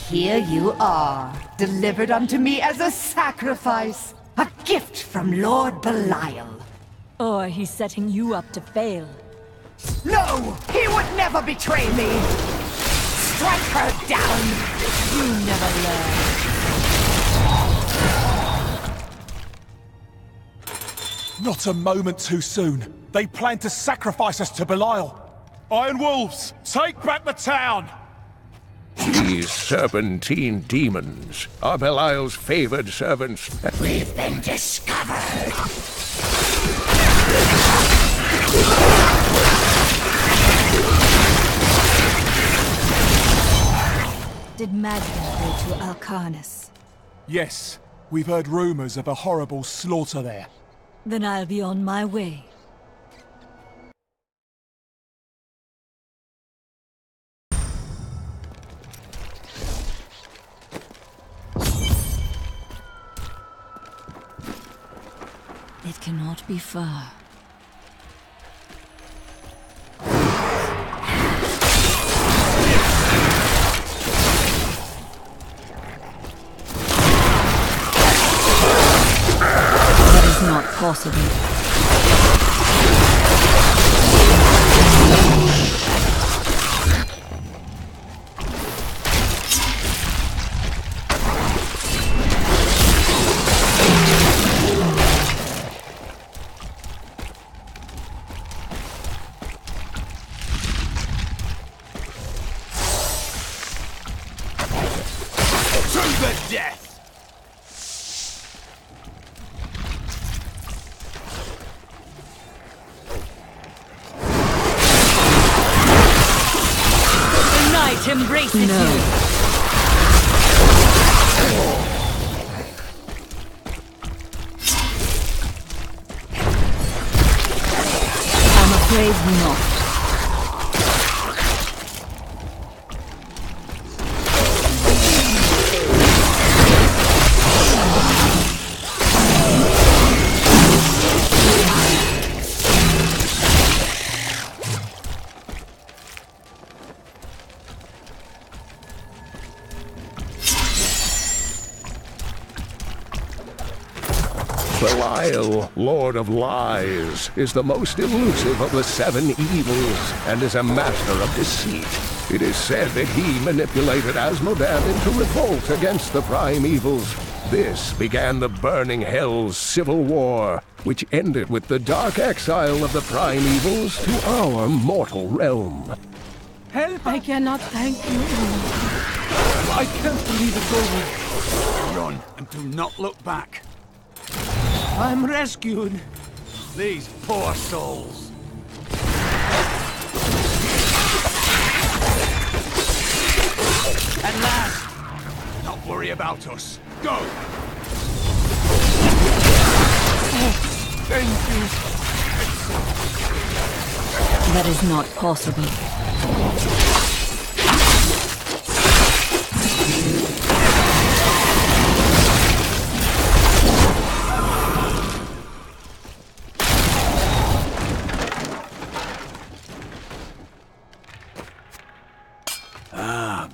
Here you are, delivered unto me as a sacrifice. A gift from Lord Belial. Or he's setting you up to fail. No! He would never betray me! Strike her down! You never learn. Not a moment too soon. They plan to sacrifice us to Belial. Iron Wolves, take back the town! These serpentine demons are Belial's favored servants. We've been discovered! Did Magna go to Alcarnus? Yes, we've heard rumors of a horrible slaughter there. Then I'll be on my way. not be far. That is not possible. Embraces you. I'm afraid not. Belial, Lord of Lies, is the most elusive of the 7 evils, and is a master of deceit. It is said that he manipulated Asmodan into revolt against the Prime Evils. This began the Burning Hell's civil war, which ended with the dark exile of the Prime Evils to our mortal realm. Help! I cannot thank you. I can't believe it's over. Run, and do not look back. I'm rescued. These poor souls. At last! Don't worry about us. Go! Oh, thank you. That is not possible.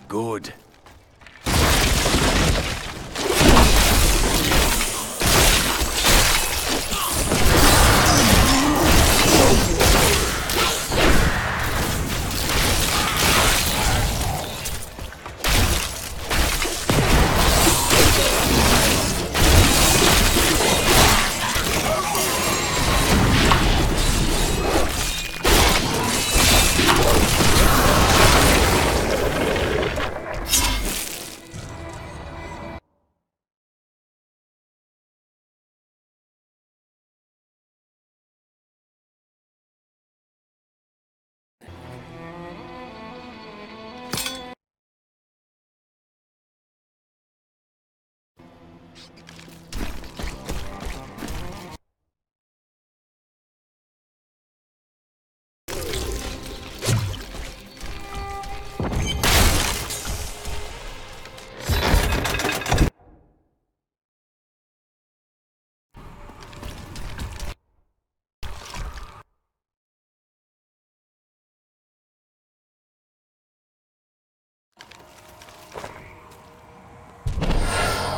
Good.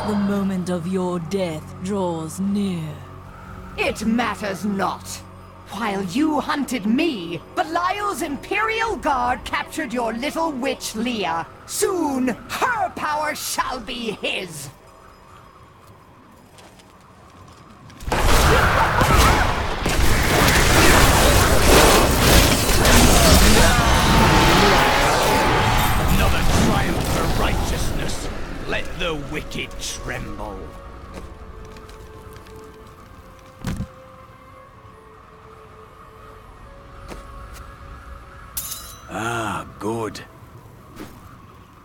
The moment of your death draws near. It matters not. While you hunted me, Belial's Imperial Guard captured your little witch Leah. Soon, her power shall be his. Another triumph for righteousness. Let the wicked tremble. Ah, good.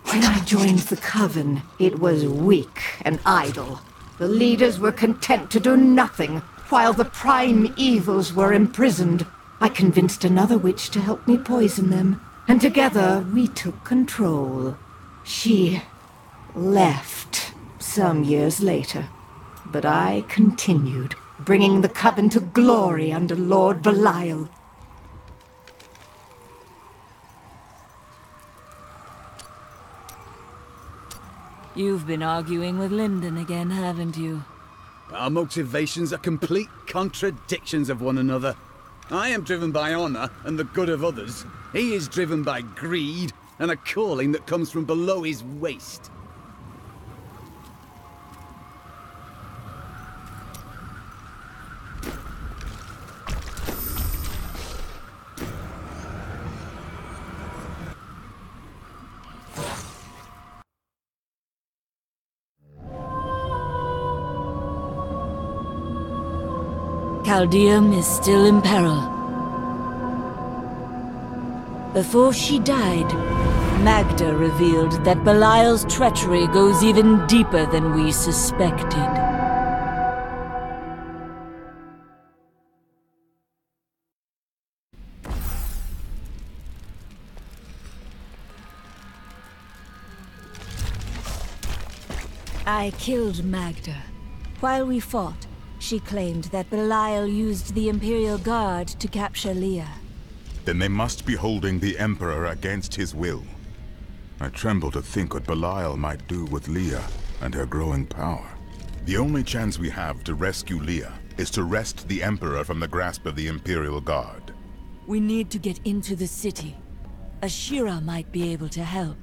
When I joined the Coven, it was weak and idle. The leaders were content to do nothing, while the Prime Evils were imprisoned. I convinced another witch to help me poison them, and together we took control. She left some years later, but I continued, bringing the Coven to glory under Lord Belial. You've been arguing with Lyndon again, haven't you? Our motivations are complete contradictions of one another. I am driven by honor and the good of others. He is driven by greed and a calling that comes from below his waist. Caldeum is still in peril. Before she died, Magda revealed that Belial's treachery goes even deeper than we suspected. I killed Magda. While we fought, she claimed that Belial used the Imperial Guard to capture Leah. Then they must be holding the Emperor against his will. I tremble to think what Belial might do with Leah and her growing power. The only chance we have to rescue Leah is to wrest the Emperor from the grasp of the Imperial Guard. We need to get into the city. Ashira might be able to help.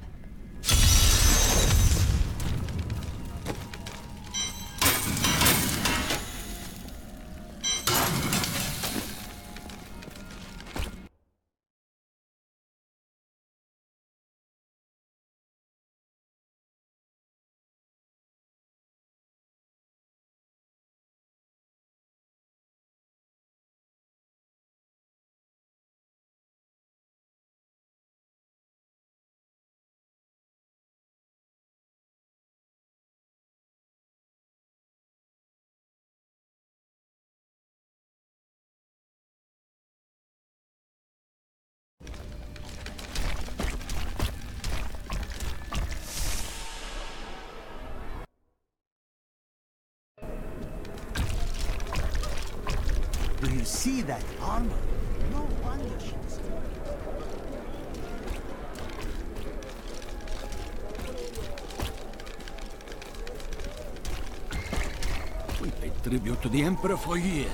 Do you see that armor? No wonder she's... We paid tribute to the Emperor for years.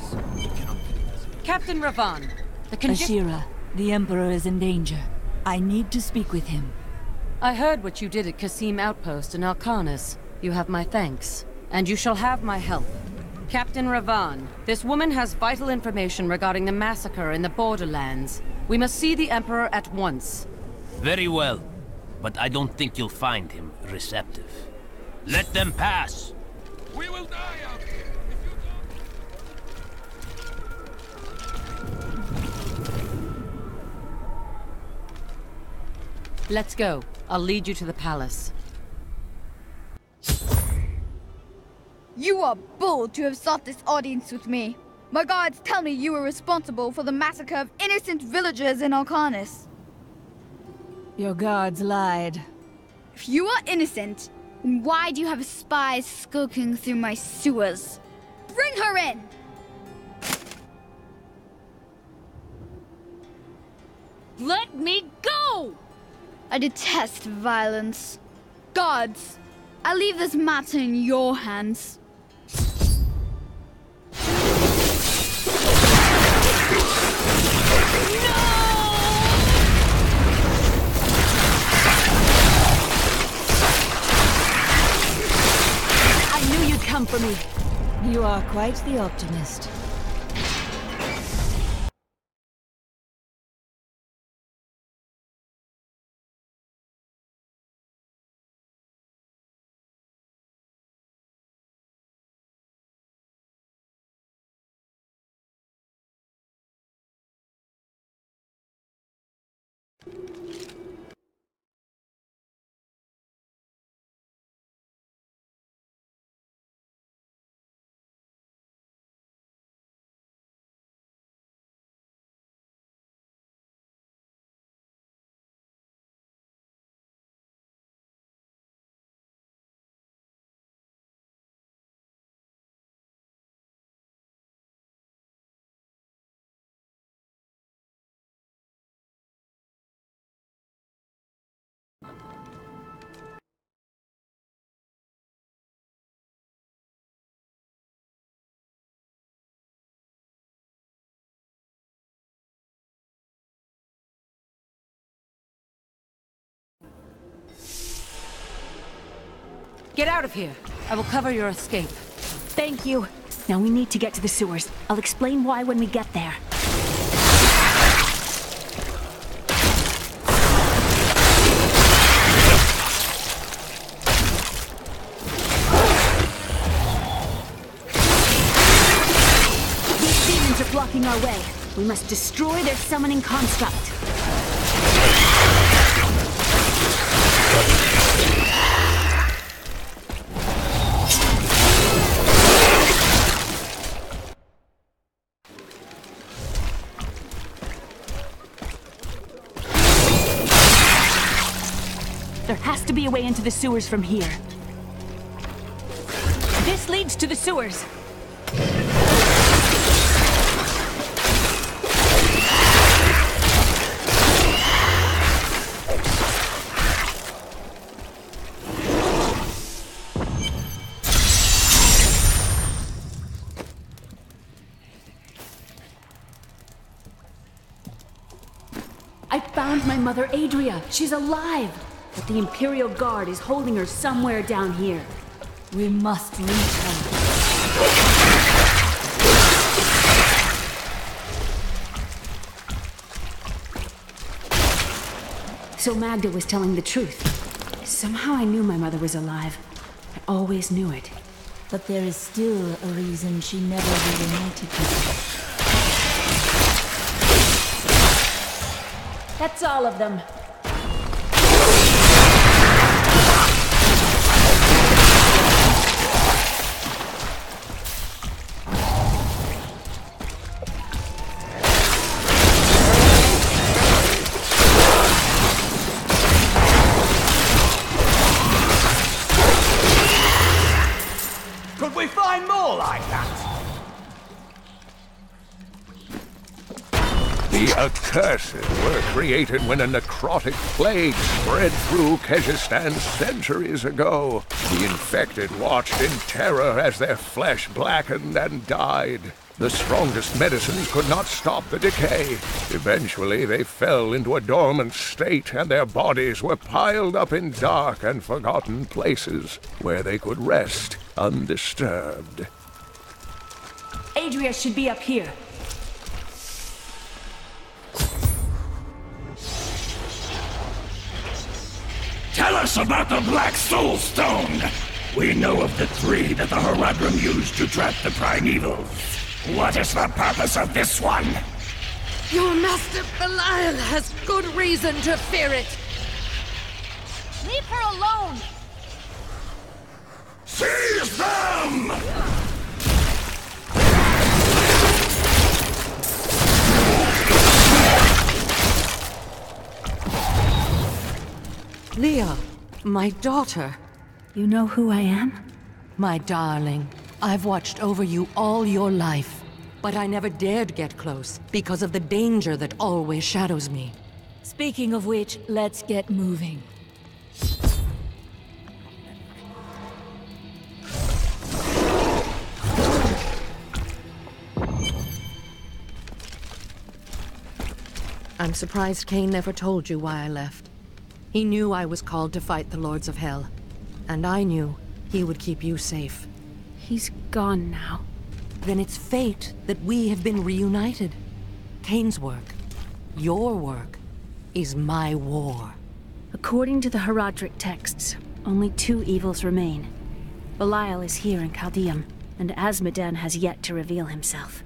Captain Ravan, the condition... Ashira, the Emperor is in danger. I need to speak with him. I heard what you did at Qasim Outpost in Alcanis. You have my thanks. And you shall have my help. Captain Ravan, this woman has vital information regarding the massacre in the Borderlands. We must see the Emperor at once. Very well, but I don't think you'll find him receptive. Let them pass! We will die out here if you don't... Let's go. I'll lead you to the palace. You are bold to have sought this audience with me. My guards tell me you were responsible for the massacre of innocent villagers in Alcanis. Your guards lied. If you are innocent, then why do you have spies skulking through my sewers? Bring her in! Let me go! I detest violence. Guards, I leave this matter in your hands. Come for me. You are quite the optimist. Get out of here. I will cover your escape. Thank you. Now we need to get to the sewers. I'll explain why when we get there. These demons are blocking our way. We must destroy their summoning construct. There has to be a way into the sewers from here. This leads to the sewers. I found my mother, Adria. She's alive. But the Imperial Guard is holding her somewhere down here. We must reach her. So Magda was telling the truth. Somehow I knew my mother was alive. I always knew it. But there is still a reason she never reunited with That's all of them. Could we find more like that? The Accursed were created when a necrotic plague spread through Kyrgyzstan centuries ago. The infected watched in terror as their flesh blackened and died. The strongest medicines could not stop the decay. Eventually, they fell into a dormant state, and their bodies were piled up in dark and forgotten places where they could rest undisturbed. Adria should be up here. Tell us about the Black Soul Stone! We know of the three that the Horadrim used to trap the Primevals. What is the purpose of this one? Your master Belial has good reason to fear it. Leave her alone! Seize them! Leah, my daughter. You know who I am? My darling, I've watched over you all your life. But I never dared get close because of the danger that always shadows me. Speaking of which, let's get moving. I'm surprised Cain never told you why I left. He knew I was called to fight the Lords of Hell. And I knew he would keep you safe. He's gone now. Then it's fate that we have been reunited. Cain's work, your work, is my war. According to the Horadric texts, only two evils remain. Belial is here in Chaldeum, and Azmodan has yet to reveal himself.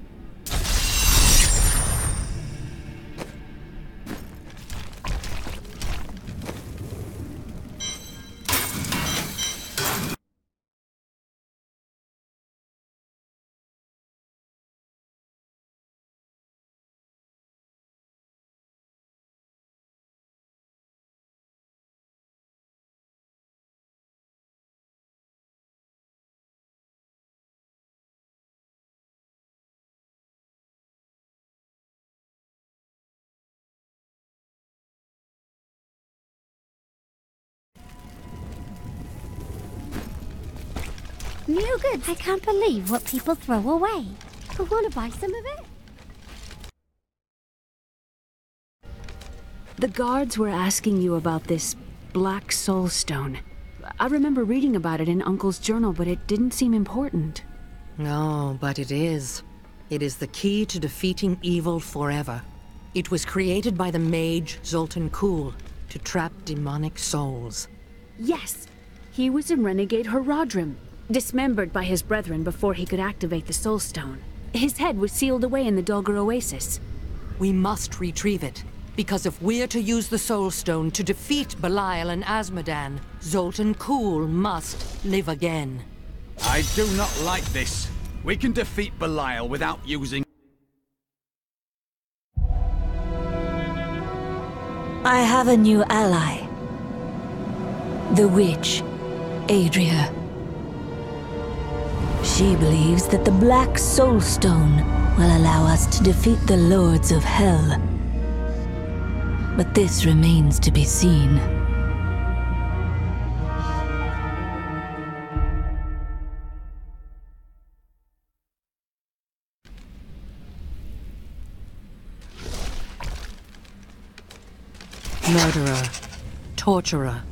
New goods. I can't believe what people throw away. I want to buy some of it. The guards were asking you about this Black Soul Stone. I remember reading about it in Uncle's journal, but it didn't seem important. No, but it is. It is the key to defeating evil forever. It was created by the mage Zoltan Kuhl to trap demonic souls. Yes! He was a renegade Horadrim, dismembered by his brethren before he could activate the Soul Stone. His head was sealed away in the Dulgar Oasis. We must retrieve it, because if we're to use the Soul Stone to defeat Belial and Azmodan, Zoltan Kuhl must live again. I do not like this. We can defeat Belial without using... I have a new ally. The witch, Adria. She believes that the Black Soul Stone will allow us to defeat the Lords of Hell. But this remains to be seen. Murderer, torturer,